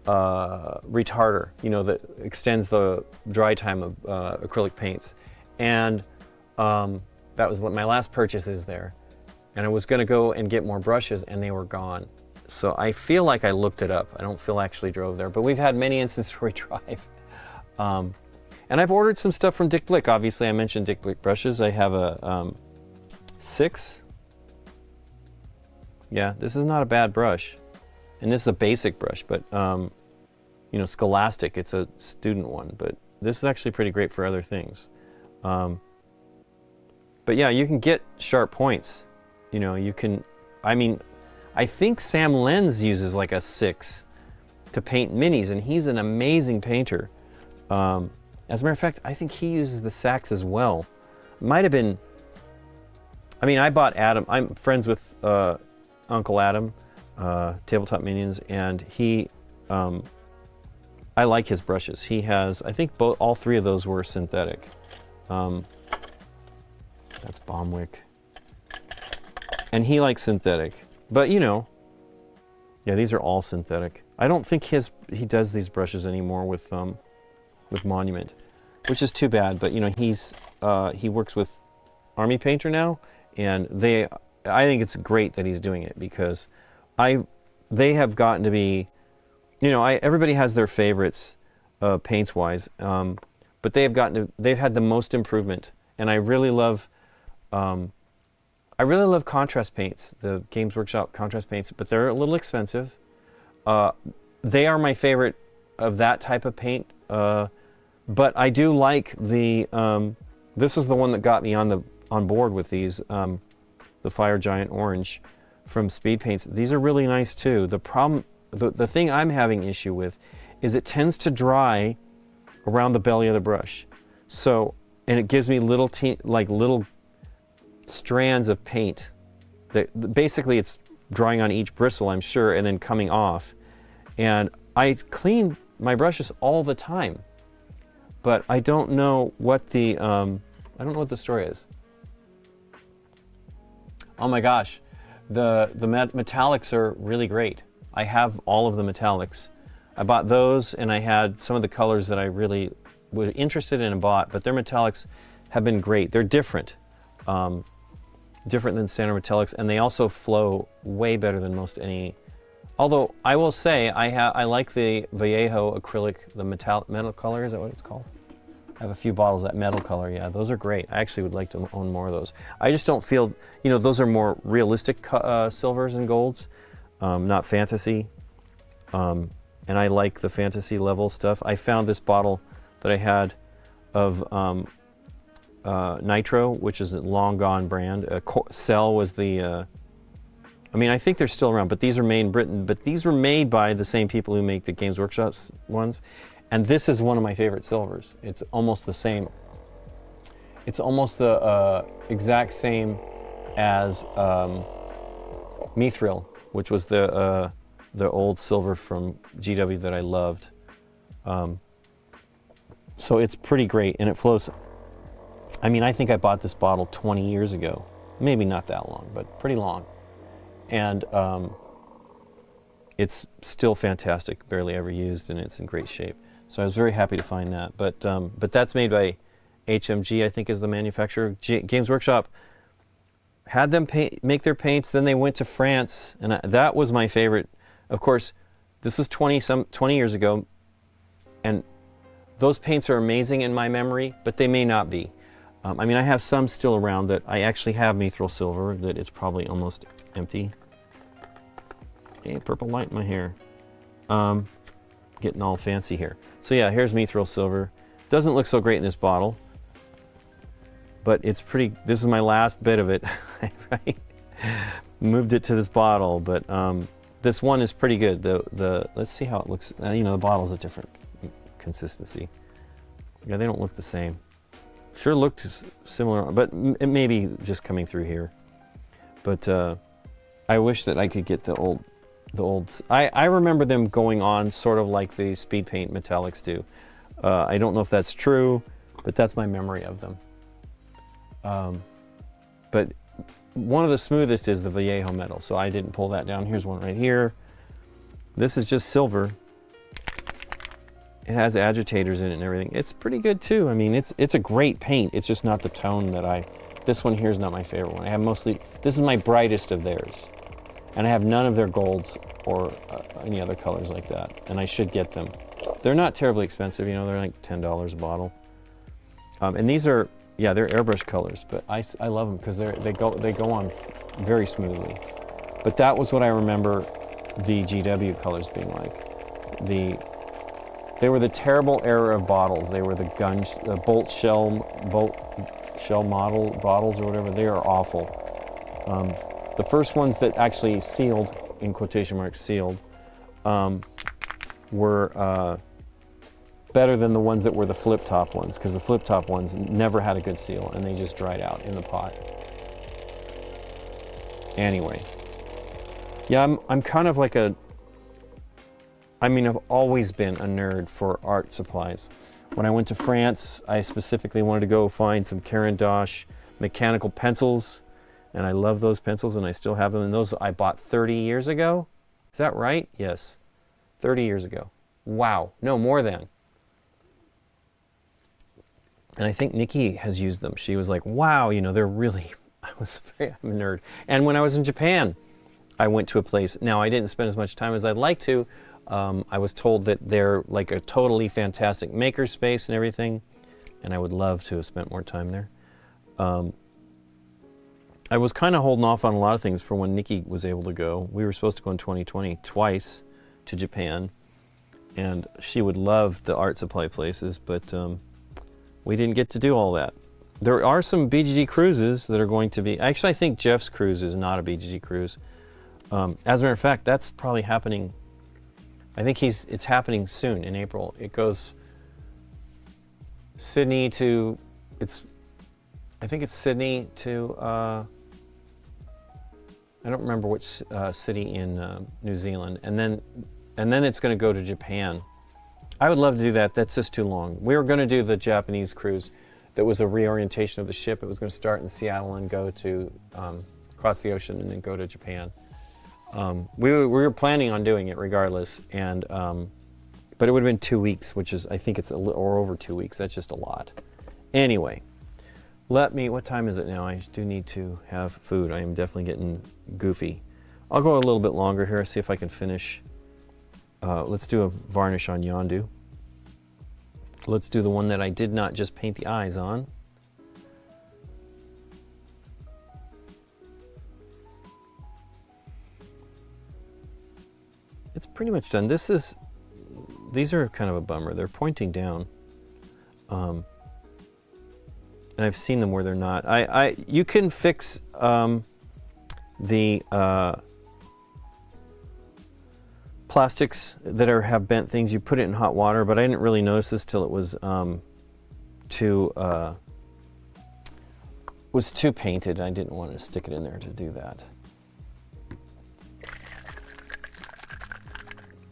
retarder, that extends the dry time of acrylic paints. And that was my last purchases there. And I was going to go and get more brushes, and they were gone. So I feel like I looked it up. I don't feel I actually drove there, but we've had many instances where we drive. And I've ordered some stuff from Dick Blick. Obviously, I mentioned Dick Blick brushes. I have a 6. Yeah, this is not a bad brush. And this is a basic brush, but Scholastic, it's a student one, but this is actually pretty great for other things. But yeah, you can get sharp points. I think Sam Lenz uses like a 6 to paint minis, and he's an amazing painter. As a matter of fact, I think he uses the Saks as well. Might have been, I bought Adam. I'm friends with Uncle Adam, Tabletop Minions, and he, I like his brushes. He has, I think all 3 of those were synthetic. That's Baumwick. And he likes synthetic. But yeah, these are all synthetic. I don't think he does these brushes anymore with Monument, which is too bad. But he works with Army Painter now, and I think it's great that he's doing it, because they have gotten to be, everybody has their favorites paints wise, but they've had the most improvement, and I really love contrast paints, the Games Workshop contrast paints, but they're a little expensive. They are my favorite of that type of paint, but I do like the, this is the one that got me on board with these, the Fire Giant Orange from Speed Paints. These are really nice too. The problem, the thing I'm having issue with is it tends to dry around the belly of the brush. So, and it gives me little strands of paint that basically it's drying on each bristle, I'm sure, and then coming off. And I clean my brushes all the time, but I don't know what the story is. Oh my gosh, the metallics are really great. I have all of the metallics. I bought those, and I had some of the colors that I really was interested in and bought, but their metallics have been great. They're different, different than standard metallics, and they also flow way better than most any. Although I will say I like the Vallejo acrylic, the metal color. Is that what it's called? I have a few bottles of that metal color. Yeah, those are great. I actually would like to own more of those. I just don't feel, you know, those are more realistic silvers and golds, not fantasy. And I like the fantasy level stuff. I found this bottle that I had of Nitro, which is a long gone brand. Cell was the, I mean, I think they're still around, but these are made in Britain. But these were made by the same people who make the Games Workshop ones. And this is one of my favorite silvers. It's almost the same. It's almost the exact same as Mithril, which was the old silver from GW that I loved. So it's pretty great, and it flows. I mean, I think I bought this bottle 20 years ago. Maybe not that long, but pretty long. And it's still fantastic, barely ever used, and it's in great shape. So I was very happy to find that. But that's made by HMG, I think is the manufacturer. Games Workshop had them make their paints, then they went to France, and that was my favorite. Of course, this was 20 years ago, and those paints are amazing in my memory, but they may not be. I mean, I have some still around that I actually have mithril silver that it's probably almost empty. Hey, purple light in my hair. Getting all fancy here. So yeah, here's mithril silver. Doesn't look so great in this bottle, but it's pretty. This is my last bit of it. Right? Moved it to this bottle, but this one is pretty good. Let's see how it looks. You know, the bottle's a different consistency. Yeah, they don't look the same. Sure looked similar, but it may be just coming through here. But I wish that I could get the old. I remember them going on sort of like the speed paint metallics do. I don't know if that's true, but that's my memory of them. But one of the smoothest is the Vallejo metal, so I didn't pull that down. Here's one right here. This is just silver. It has agitators in it and everything. It's pretty good too. I mean, it's a great paint. It's just not the tone that this one here is not my favorite one. I have mostly, this is my brightest of theirs. And I have none of their golds or any other colors like that. And I should get them. They're not terribly expensive, you know, they're like $10 a bottle. And these are, yeah, they're airbrush colors, but I love them because they go on very smoothly. But that was what I remember the GW colors being like. They were the terrible era of bottles. They were the bolt shell model bottles or whatever. They are awful. The first ones that actually sealed, in quotation marks, sealed, were better than the ones that were the flip top ones, because the flip top ones never had a good seal and they just dried out in the pot. Anyway, yeah, I'm kind of like I've always been a nerd for art supplies. When I went to France, I specifically wanted to go find some Caran d'Ache mechanical pencils, and I love those pencils and I still have them, and those I bought 30 years ago. Is that right? Yes, 30 years ago. Wow, no, more than. And I think Nikki has used them. She was like, wow, you know, they're really, I'm a nerd. And when I was in Japan, I went to a place, now I didn't spend as much time as I'd like to. I was told that they're like a totally fantastic maker space and everything, and I would love to have spent more time there. I was kind of holding off on a lot of things for when Nikki was able to go. We were supposed to go in 2020 twice to Japan, and she would love the art supply places, but we didn't get to do all that. There are some BGG cruises that are going to be, actually I think Jeff's cruise is not a BGG cruise. As a matter of fact, that's probably happening, I think it's happening soon in April. It goes Sydney to, I think it's Sydney to, I don't remember which city in New Zealand, and then it's going to go to Japan. I would love to do that. That's just too long. We were going to do the Japanese cruise. That was a reorientation of the ship. It was going to start in Seattle and go to cross the ocean and then go to Japan. We were planning on doing it regardless, and But it would have been 2 weeks, which is, I think it's or over 2 weeks. That's just a lot. Anyway, what time is it now? I do need to have food. I am definitely getting goofy. I'll go a little bit longer here, see if I can finish. Let's do a varnish on Yondu. Let's do the one that I did not just paint the eyes on. It's pretty much done. These are kind of a bummer. They're pointing down. And I've seen them where they're not. You can fix the plastics that have bent things. You put it in hot water, but I didn't really notice this till it was too painted. I didn't want to stick it in there to do that.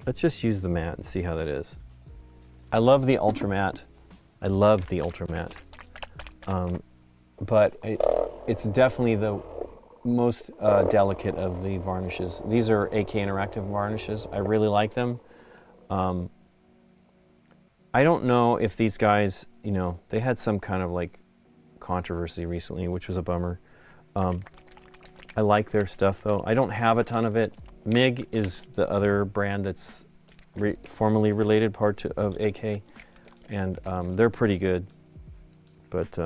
Let's just use the matte and see how that is. I love the ultra matte. I love the ultra matte. But it's definitely the most delicate of the varnishes. These are AK Interactive varnishes. I really like them. I don't know if these guys, you know, they had some kind of like controversy recently, which was a bummer. I like their stuff though. I don't have a ton of it. MIG is the other brand that's formerly related part of AK, and they're pretty good. But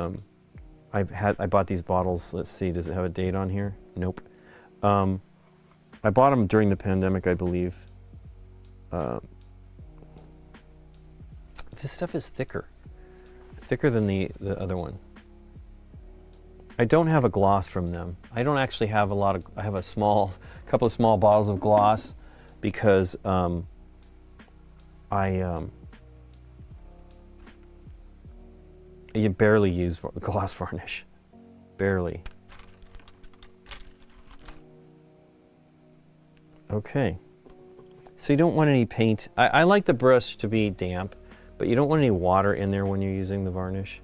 I bought these bottles. Let's see, does it have a date on here? Nope. I bought them during the pandemic, I believe. This stuff is thicker than the other one. I don't have a gloss from them. I don't actually have a lot of, I have a couple of small bottles of gloss because you barely use gloss varnish. Barely. Okay. So you don't want any paint. I like the brush to be damp, but you don't want any water in there when you're using the varnish.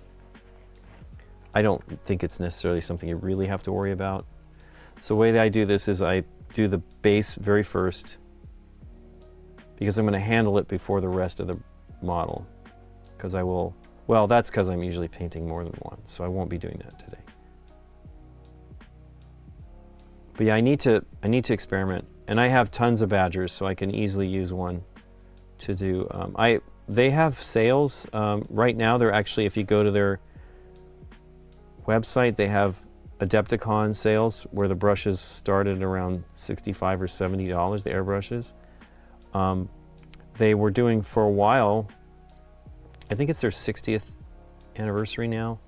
I don't think it's necessarily something you really have to worry about. So the way that I do this is I do the base very first because I'm going to handle it before the rest of the model. Because I will, well, that's because I'm usually painting more than one, so I won't be doing that today. But yeah, I need to experiment, and I have tons of badgers, so I can easily use one to do. They have sales right now. They're actually, if you go to their website, they have Adepticon sales where the brushes started around $65 or $70, the airbrushes. They were doing for a while, I think it's their 60th anniversary now,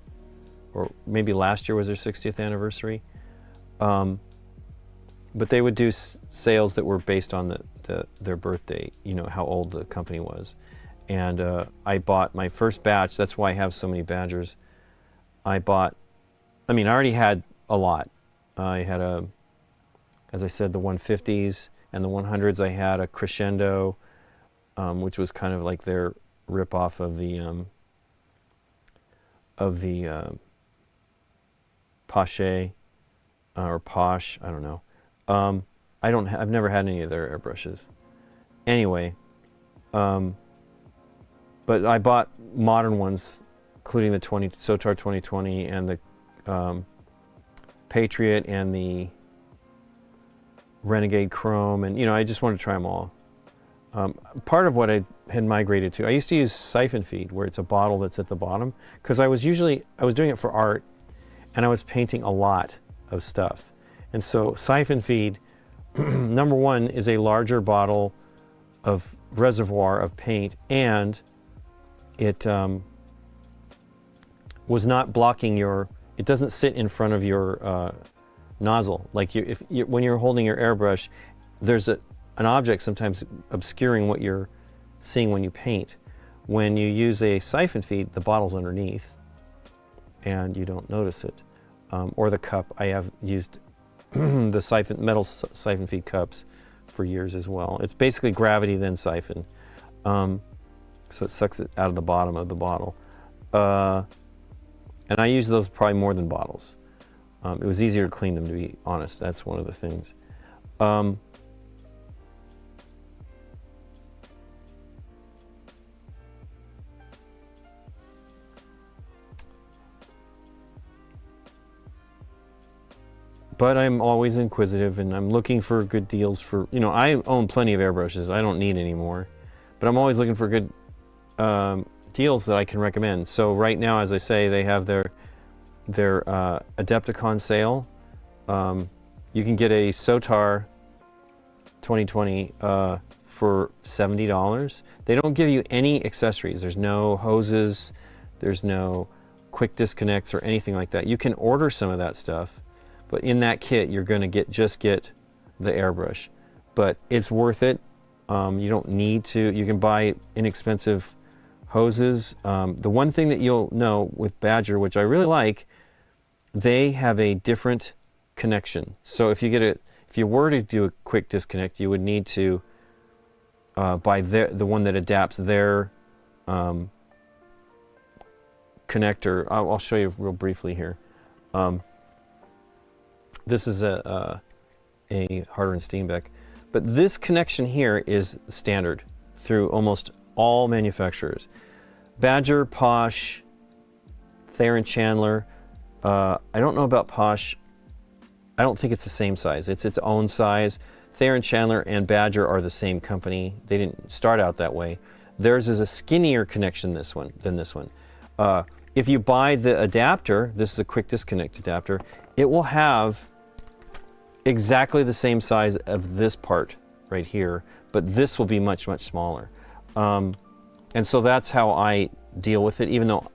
or maybe last year was their 60th anniversary. But they would do sales that were based on their birth date, you know, how old the company was. And I bought my first batch, that's why I have so many badgers. I already had a lot. I had as I said, the 150s and the 100s. I had a Crescendo, which was kind of like their rip-off of the Pache or Posh. I don't know. I've never had any of their airbrushes. Anyway, but I bought modern ones, including the Sotar 2020 and the Patriot and the Renegade Chrome, and you know, I just wanted to try them all. Part of what I had migrated to, I used to use siphon feed, where it's a bottle that's at the bottom, because I was doing it for art, and I was painting a lot of stuff. And so siphon feed, number one, is a larger bottle of reservoir of paint, and it was not blocking it doesn't sit in front of your nozzle. Like when you're holding your airbrush, there's an object sometimes obscuring what you're seeing when you paint. When you use a siphon feed, the bottle's underneath and you don't notice it. Or the cup. I have used the metal siphon feed cups for years as well. It's basically gravity then siphon. So it sucks it out of the bottom of the bottle. And I use those probably more than bottles. It was easier to clean them, to be honest. That's one of the things. but I'm always inquisitive, and I'm looking for good deals for, you know, I own plenty of airbrushes. I don't need any more, but I'm always looking for good deals that I can recommend. So right now, as I say, they have their Adepticon sale. You can get a Sotar 2020 for $70. They don't give you any accessories. There's no hoses, there's no quick disconnects or anything like that. You can order some of that stuff, but in that kit you're going to just get the airbrush. But it's worth it. You don't need to. You can buy inexpensive hoses. The one thing that you'll know with Badger, which I really like, they have a different connection. So if you were to do a quick disconnect, you would need to buy the one that adapts their connector. I'll show you real briefly here. This is a Harder & Steenbeck, but this connection here is standard through almost all manufacturers. Badger, Posh, Thayer and Chandler. I don't know about Posh. I don't think it's the same size. It's its own size. Thayer and Chandler and Badger are the same company. They didn't start out that way. Theirs is a skinnier connection than this one. If you buy the adapter, this is a quick disconnect adapter, it will have exactly the same size of this part right here, but this will be much, much smaller. And so that's how I deal with it, even though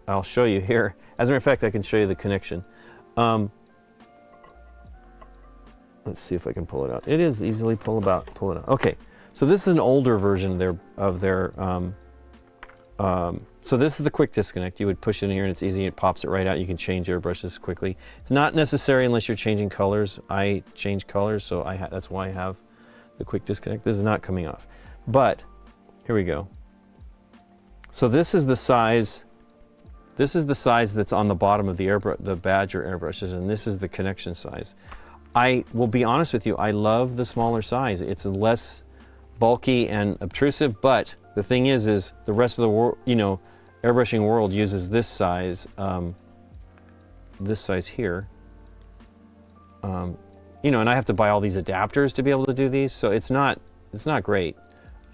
I'll show you here. As a matter of fact, I can show you the connection. Let's see if I can pull it out. It is easily pull it out. Okay, so this is an older version of their so this is the quick disconnect. You would push it in here and it's easy. It pops it right out. You can change airbrushes quickly. It's not necessary unless you're changing colors. I change colors, so that's why I have the quick disconnect. This is not coming off. But here we go. So this is the size. This is the size that's on the bottom of the Badger airbrushes, and this is the connection size. I will be honest with you, I love the smaller size. It's less bulky and obtrusive, but the thing is the rest of the world, you know, airbrushing world uses this size here. You know, and I have to buy all these adapters to be able to do these, so it's not great.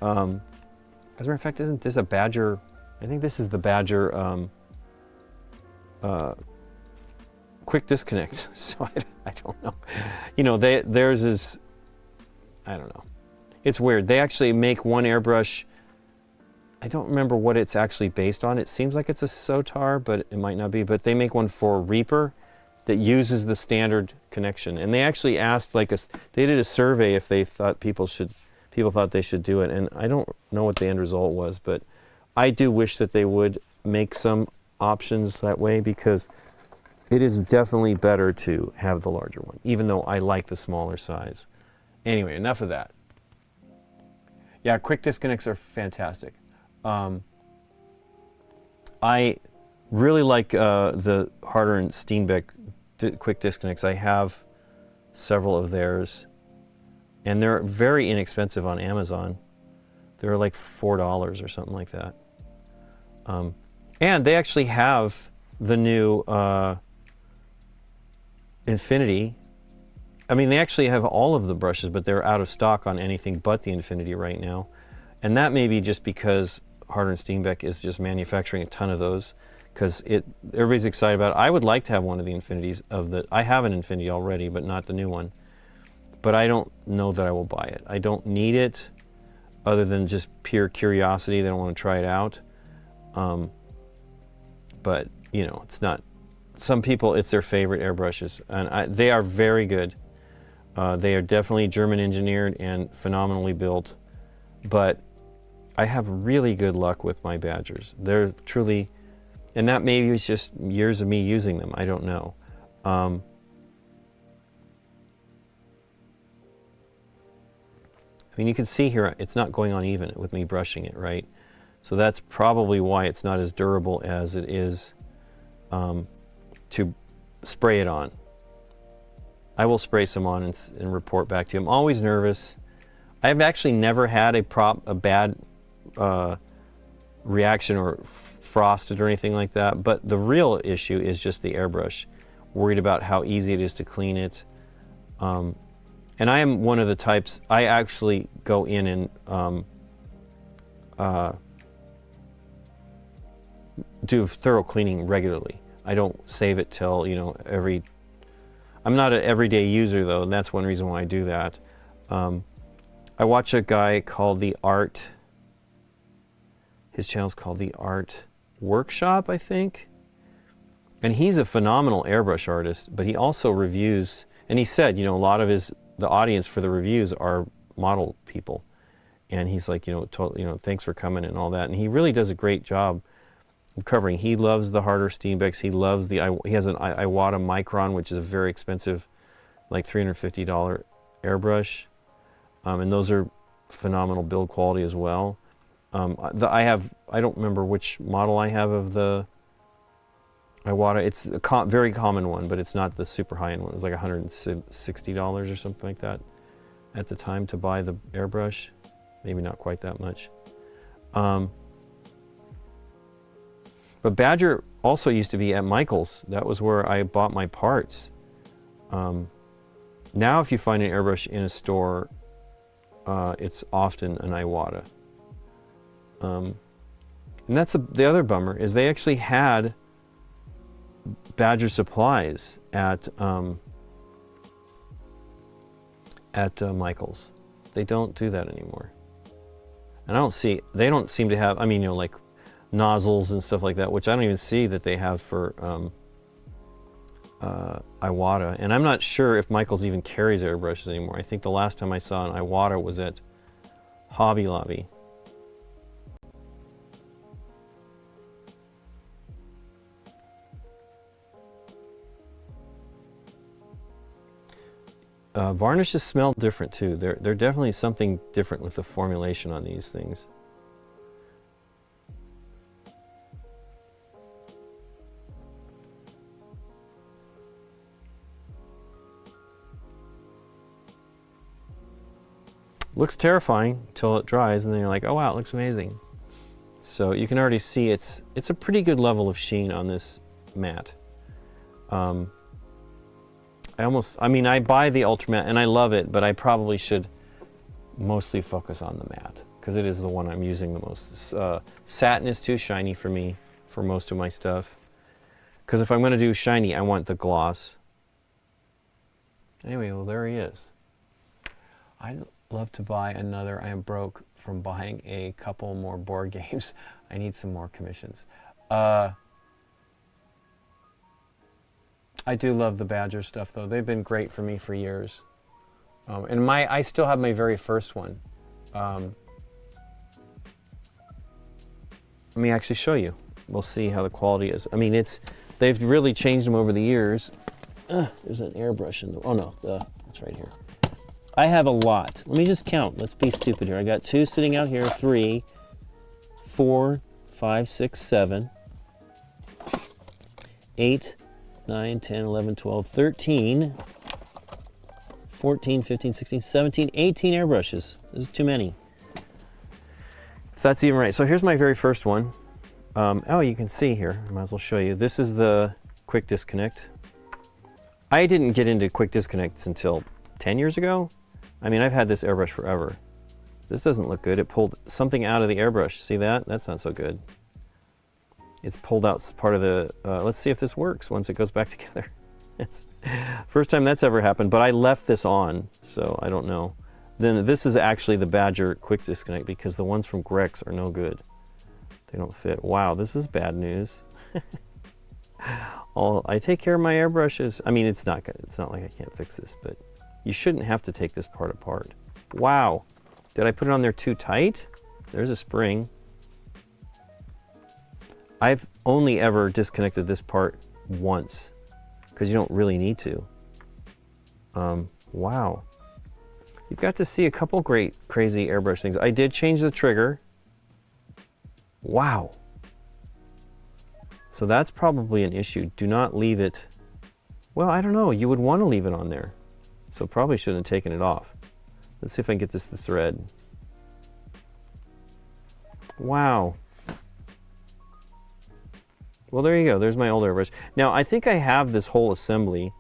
As a matter of fact, isn't this a Badger? I think this is the Badger quick disconnect. So I don't know. You know, theirs is, I don't know. It's weird. They actually make one airbrush. I don't remember what it's actually based on. It seems like it's a Sotar, but it might not be. But they make one for Reaper that uses the standard connection. And they actually asked, they did a survey if they thought people thought they should do it. And I don't know what the end result was, but I do wish that they would make some options that way, because it is definitely better to have the larger one, even though I like the smaller size. Anyway, enough of that. Yeah, quick disconnects are fantastic. I really like the Harder & Steenbeck quick disconnects. I have several of theirs, and they're very inexpensive on Amazon. They're like $4 or something like that. And they actually have the new Infinity. I mean, they actually have all of the brushes, but they're out of stock on anything but the Infinity right now. And that may be just because Harder & Steenbeck is just manufacturing a ton of those, because everybody's excited about it. I would like to have one of the Infinities I have an Infinity already, but not the new one. But I don't know that I will buy it. I don't need it other than just pure curiosity. They don't want to try it out. But, you know, it's not. Some people, it's their favorite airbrushes, and they are very good. They are definitely German engineered and phenomenally built, but I have really good luck with my Badgers. They're truly, and that maybe it's just years of me using them. I don't know. I mean, you can see here, it's not going on even with me brushing it, right? So that's probably why it's not as durable as it is to spray it on. I will spray some on and report back to you. I'm always nervous. I've actually never had a bad reaction or frosted or anything like that, but the real issue is just the airbrush. worried about how easy it is to clean it. And I am one of the types, I actually go in and do thorough cleaning regularly. I don't save it till, you know, I'm not an everyday user though, and that's one reason why I do that. I watch a guy called his channel's called The Art Workshop, I think. And he's a phenomenal airbrush artist, but he also reviews, and he said, you know, a lot of the audience for the reviews are model people. And he's like, you know, thanks for coming and all that. And he really does a great job of covering. He loves the harder Steenbecks. He loves he has an Iwata Micron, which is a very expensive, like $350 airbrush. And those are phenomenal build quality as well. I don't remember which model I have of the Iwata. It's a very common one, but it's not the super high-end one. It was like $160 or something like that at the time to buy the airbrush. Maybe not quite that much. But Badger also used to be at Michael's. That was where I bought my parts. Now if you find an airbrush in a store, it's often an Iwata. And that's the other bummer, is they actually had Badger supplies at Michael's. They don't do that anymore. And they don't seem to have, I mean, you know, like nozzles and stuff like that, which I don't even see that they have for Iwata. And I'm not sure if Michael's even carries airbrushes anymore. I think the last time I saw an Iwata was at Hobby Lobby. Varnishes smell different too. They're definitely something different with the formulation on these things. Looks terrifying until it dries, and then you're like, oh wow, it looks amazing. So you can already see it's a pretty good level of sheen on this mat. I buy the Ultra Matte and I love it, but I probably should mostly focus on the matte because it is the one I'm using the most. Satin is too shiny for me for most of my stuff. Because if I'm going to do shiny, I want the gloss. Anyway, well, there he is. I'd love to buy another. I am broke from buying a couple more board games. I need some more commissions. I do love the Badger stuff, though. They've been great for me for years. And I still have my very first one. Let me actually show you. We'll see how the quality is. I mean, they've really changed them over the years. There's an airbrush in the, oh no, it's right here. I have a lot. Let me just count. Let's be stupid here. I got 2 sitting out here, 3, 4, 5, 6, 7, 8, 9, 10, 11, 12, 13, 14, 15, 16, 17, 18 airbrushes. This is too many. If that's even right. So here's my very first one. Oh, you can see here. I might as well show you. This is the quick disconnect. I didn't get into quick disconnects until 10 years ago. I mean, I've had this airbrush forever. This doesn't look good. It pulled something out of the airbrush. See that? That's not so good. It's pulled out part of the, let's see if this works once it goes back together. It's first time that's ever happened, but I left this on, so I don't know. Then this is actually the Badger quick disconnect because the ones from Grex are no good. They don't fit. Wow, this is bad news. I take care of my airbrushes. I mean, it's not good. It's not like I can't fix this, but you shouldn't have to take this part apart. Wow, did I put it on there too tight? There's a spring. I've only ever disconnected this part once because you don't really need to. Wow. You've got to see a couple great, crazy airbrush things. I did change the trigger. Wow. So that's probably an issue. Do not leave it. Well, I don't know. You would want to leave it on there. So probably shouldn't have taken it off. Let's see if I can get this to thread. Wow. Well, there you go. There's my old airbrush. Now, I think I have this whole assembly,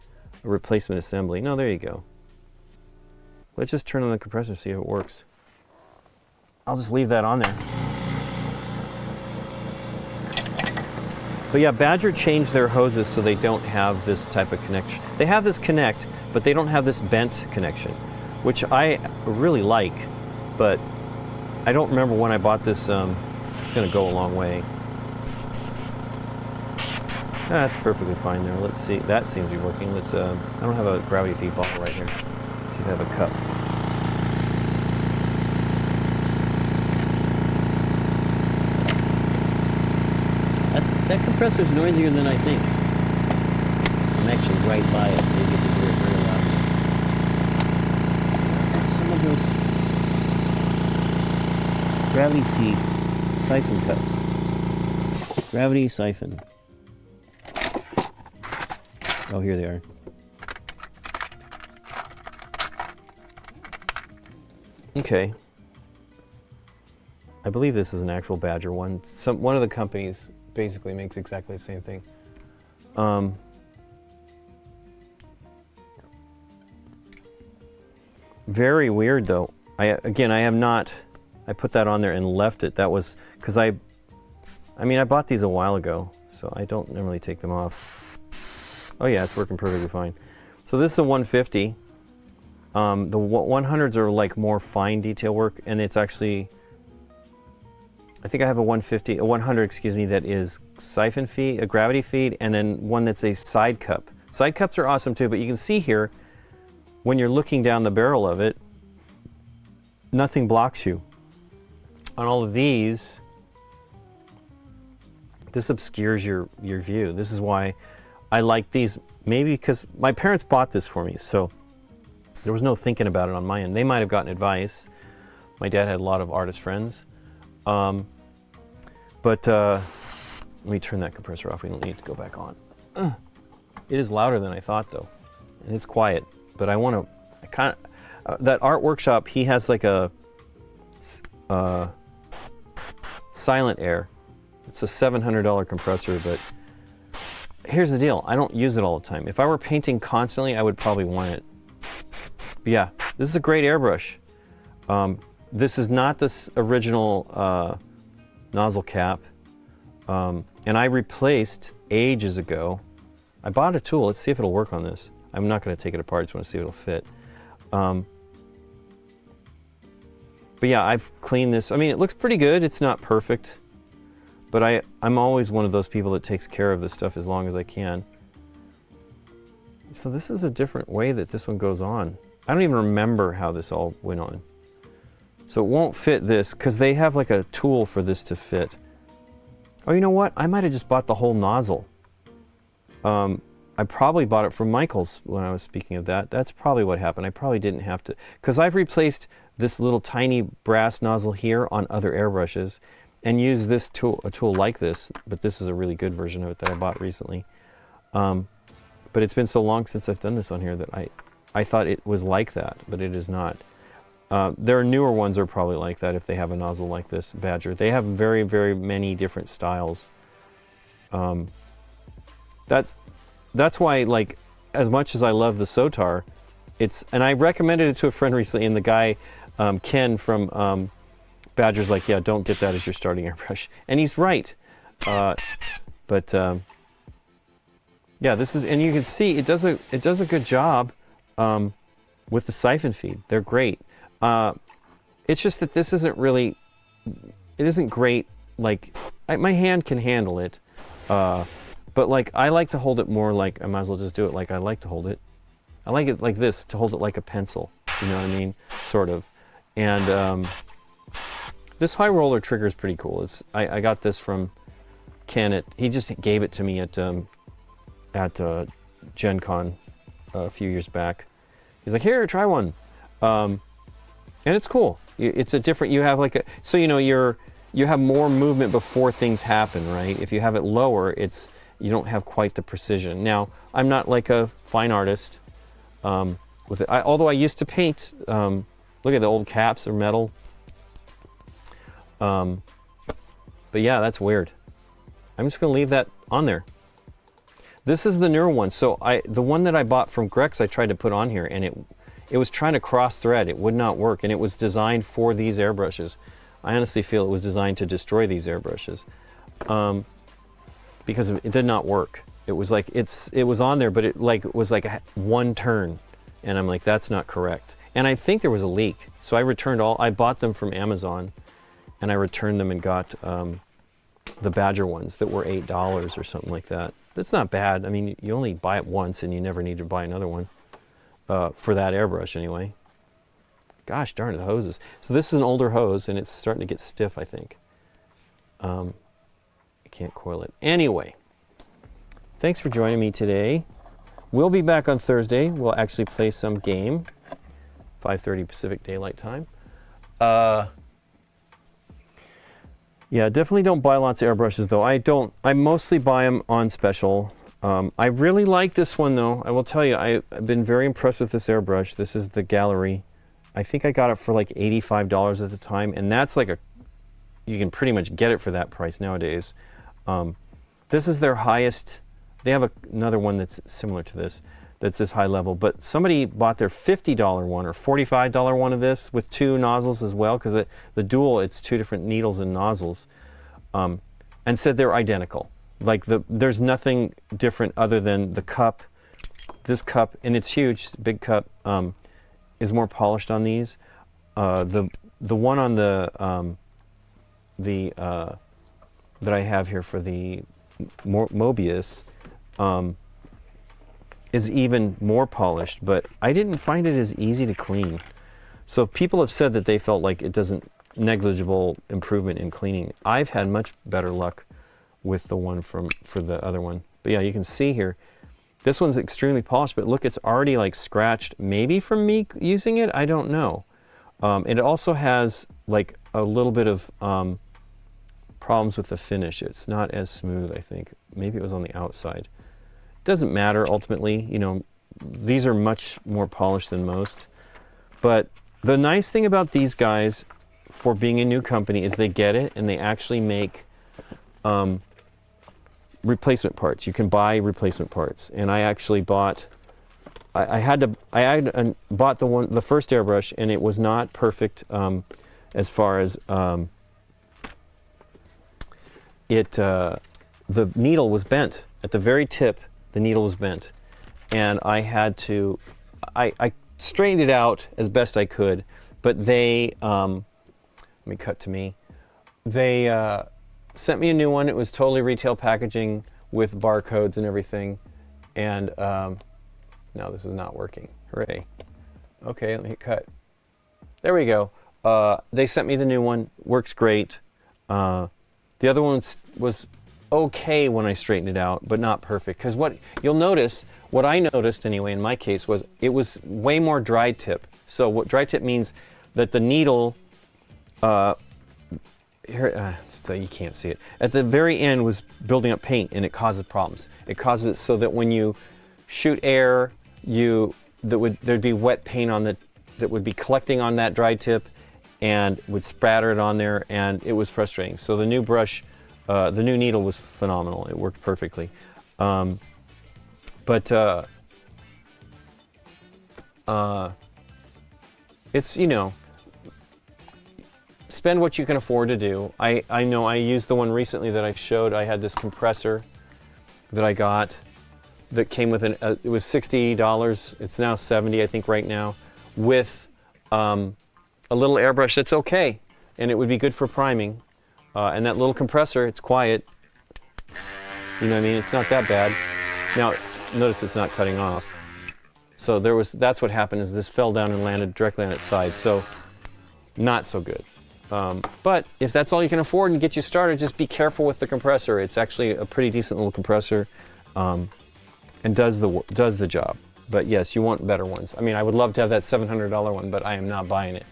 a replacement assembly. No, there you go. Let's just turn on the compressor, see if it works. I'll just leave that on there. But yeah, Badger changed their hoses so they don't have this type of connection. They have this connect, but they don't have this bent connection, which I really like, but I don't remember when I bought this. It's going to go a long way. That's perfectly fine there. Let's see. That seems to be working. Let's. I don't have a gravity feed bottle right here. Let's see if I have a cup. That compressor's noisier than I think. I'm actually right by it. They get to hear it very loud. Some of those gravity feed siphon cups. Gravity siphon. Oh, here they are. Okay. I believe this is an actual Badger one. One of the companies basically makes exactly the same thing. Very weird though. I have not. I put that on there and left it. That was because I mean, I bought these a while ago, so I don't normally take them off. Oh yeah, it's working perfectly fine. So this is a 150. The 100s are like more fine detail work, and it's actually, I think I have a 100, excuse me, that is siphon feed, a gravity feed, and then one that's a side cup. Side cups are awesome too, but you can see here, when you're looking down the barrel of it, nothing blocks you. On all of these, this obscures your view. This is why I like these, maybe because my parents bought this for me, so there was no thinking about it on my end. They might have gotten advice. My dad had a lot of artist friends. Let me turn that compressor off. We don't need to go back on. It is louder than I thought though, and it's quiet, but I want to, that art workshop, he has like a silent air. It's a $700 compressor, but here's the deal. I don't use it all the time. If I were painting constantly, I would probably want it. But yeah, this is a great airbrush. This is not this original nozzle cap. And I replaced ages ago. I bought a tool. Let's see if it'll work on this. I'm not going to take it apart. I just want to see if it'll fit. But yeah, I've cleaned this. I mean, it looks pretty good. It's not perfect. But I'm always one of those people that takes care of this stuff as long as I can. So this is a different way that this one goes on. I don't even remember how this all went on. So it won't fit this, because they have like a tool for this to fit. Oh, you know what? I might have just bought the whole nozzle. I probably bought it from Michael's when I was speaking of that. That's probably what happened. I probably didn't have to, because I've replaced this little tiny brass nozzle here on other airbrushes and used this tool, a tool like this, but this is a really good version of it that I bought recently. But it's been so long since I've done this on here that I thought it was like that, but it is not. There are newer ones that are probably like that if they have a nozzle like this, Badger. They have very, very many different styles. That's why, like, as much as I love the Sotar, and I recommended it to a friend recently, and the guy, Ken from Badger's like, yeah, don't get that as your starting airbrush. And he's right. Yeah, this is, and you can see it does a good job with the siphon feed. They're great. It's just that this isn't really, it isn't great. Like, my hand can handle it, but like I like to hold it more like, I might as well just do it like I like to hold it. I like it like this, to hold it like a pencil. You know what I mean? Sort of. And this high roller trigger is pretty cool. I got this from Ken. He just gave it to me at Gen Con a few years back. He's like, here, try one. And it's cool. It's a different, you have like a, so you know, you have more movement before things happen, right? If you have it lower, you don't have quite the precision. Now, I'm not like a fine artist with it. Although I used to paint, look at the old caps, are metal. But yeah, that's weird. I'm just going to leave that on there. This is the newer one. So the one that I bought from Grex, I tried to put on here, and it was trying to cross thread. It would not work, and it was designed for these airbrushes. I honestly feel it was designed to destroy these airbrushes because it did not work. It was like it was on there, but it was like one turn, and I'm like, that's not correct. And I think there was a leak, so I returned all. I bought them from Amazon, and I returned them and got the Badger ones that were $8 or something like that. That's not bad. I mean, you only buy it once, and you never need to buy another one for that airbrush anyway. Gosh darn it, the hoses. So this is an older hose, and it's starting to get stiff, I think. I can't coil it. Anyway, thanks for joining me today. We'll be back on Thursday. We'll actually play some game, 5:30 Pacific Daylight Time. Yeah, definitely don't buy lots of airbrushes, though. I mostly buy them on special. I really like this one, though. I will tell you, I've been very impressed with this airbrush. This is the Gallery. I think I got it for like $85 at the time, and that's like you can pretty much get it for that price nowadays. This is their highest. They have another one that's similar to this, that's this high level, but somebody bought their $50 one or $45 one of this with 2 nozzles as well, because the dual, it's 2 different needles and nozzles, and said they're identical. Like there's nothing different other than the cup. This cup, and it's huge, big cup, is more polished on these. The one on the that I have here for the Mobius is even more polished, but I didn't find it as easy to clean. So people have said that they felt like it doesn't, negligible improvement in cleaning. I've had much better luck with the one for the other one. But yeah, you can see here, this one's extremely polished, but look, it's already like scratched, maybe from me using it, I don't know. It also has like a little bit of problems with the finish. It's not as smooth, I think. Maybe it was on the outside. Doesn't matter ultimately, you know, these are much more polished than most. But the nice thing about these guys, for being a new company, is they get it and they actually make replacement parts. You can buy replacement parts, and I actually bought. I bought the first airbrush, and it was not perfect as far as the needle was bent at the very tip. The needle was bent, and I had to. I straightened it out as best I could, but they. Let me cut to me. They sent me a new one. It was totally retail packaging with barcodes and everything, and now this is not working. Hooray! Okay, let me hit cut. There we go. They sent me the new one. Works great. The other one was okay when I straightened it out, but not perfect. Because what you'll notice, what I noticed anyway in my case, was it was way more dry tip. So what dry tip means that the needle, here, so you can't see it, at the very end was building up paint, and it causes problems. It causes it so that when you shoot air, there'd be wet paint on that would be collecting on that dry tip, and would spatter it on there, and it was frustrating. So the new brush, the new needle was phenomenal. It worked perfectly. It's, you know, spend what you can afford to do. I know I used the one recently that I showed. I had this compressor that I got that came with it was $60. It's now $70, I think, right now, with a little airbrush that's okay, and it would be good for priming. And that little compressor, it's quiet. You know what I mean? It's not that bad. Now, notice it's not cutting off. So that's what happened, is this fell down and landed directly on its side. So not so good. But if that's all you can afford and get you started, just be careful with the compressor. It's actually a pretty decent little compressor, and does the job. But yes, you want better ones. I mean, I would love to have that $700 one, but I am not buying it.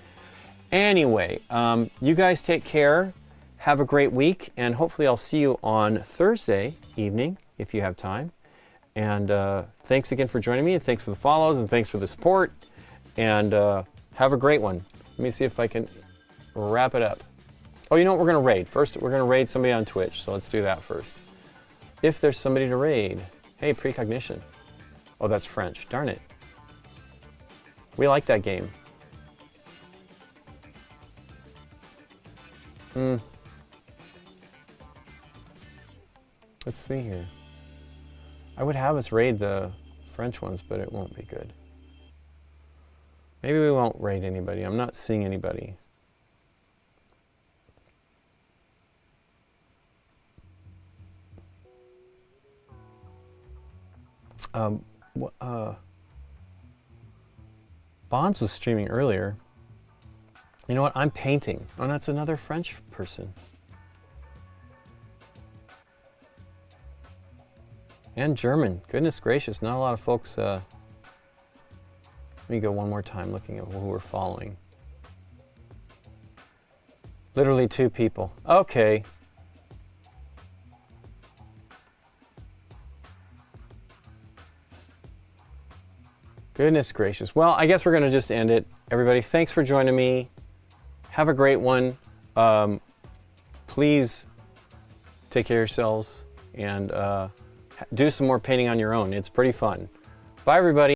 Anyway, you guys take care. Have a great week, and hopefully I'll see you on Thursday evening if you have time. And thanks again for joining me, and thanks for the follows, and thanks for the support. And have a great one. Let me see if I can wrap it up. Oh, you know what? We're going to raid. First, we're going to raid somebody on Twitch, so let's do that first. if there's somebody to raid. Hey, precognition. Oh, that's French. Darn it. We like that game. Let's see here. I would have us raid the French ones, but it won't be good. Maybe we won't raid anybody. I'm not seeing anybody. Bonds was streaming earlier. You know what? I'm painting. Oh, that's another French person. And German. Goodness gracious, not a lot of folks. Let me go one more time looking at who we're following. Literally 2 people. Okay. Goodness gracious. Well, I guess we're going to just end it. Everybody, thanks for joining me. Have a great one. Please take care of yourselves and do some more painting on your own. It's pretty fun. Bye, everybody.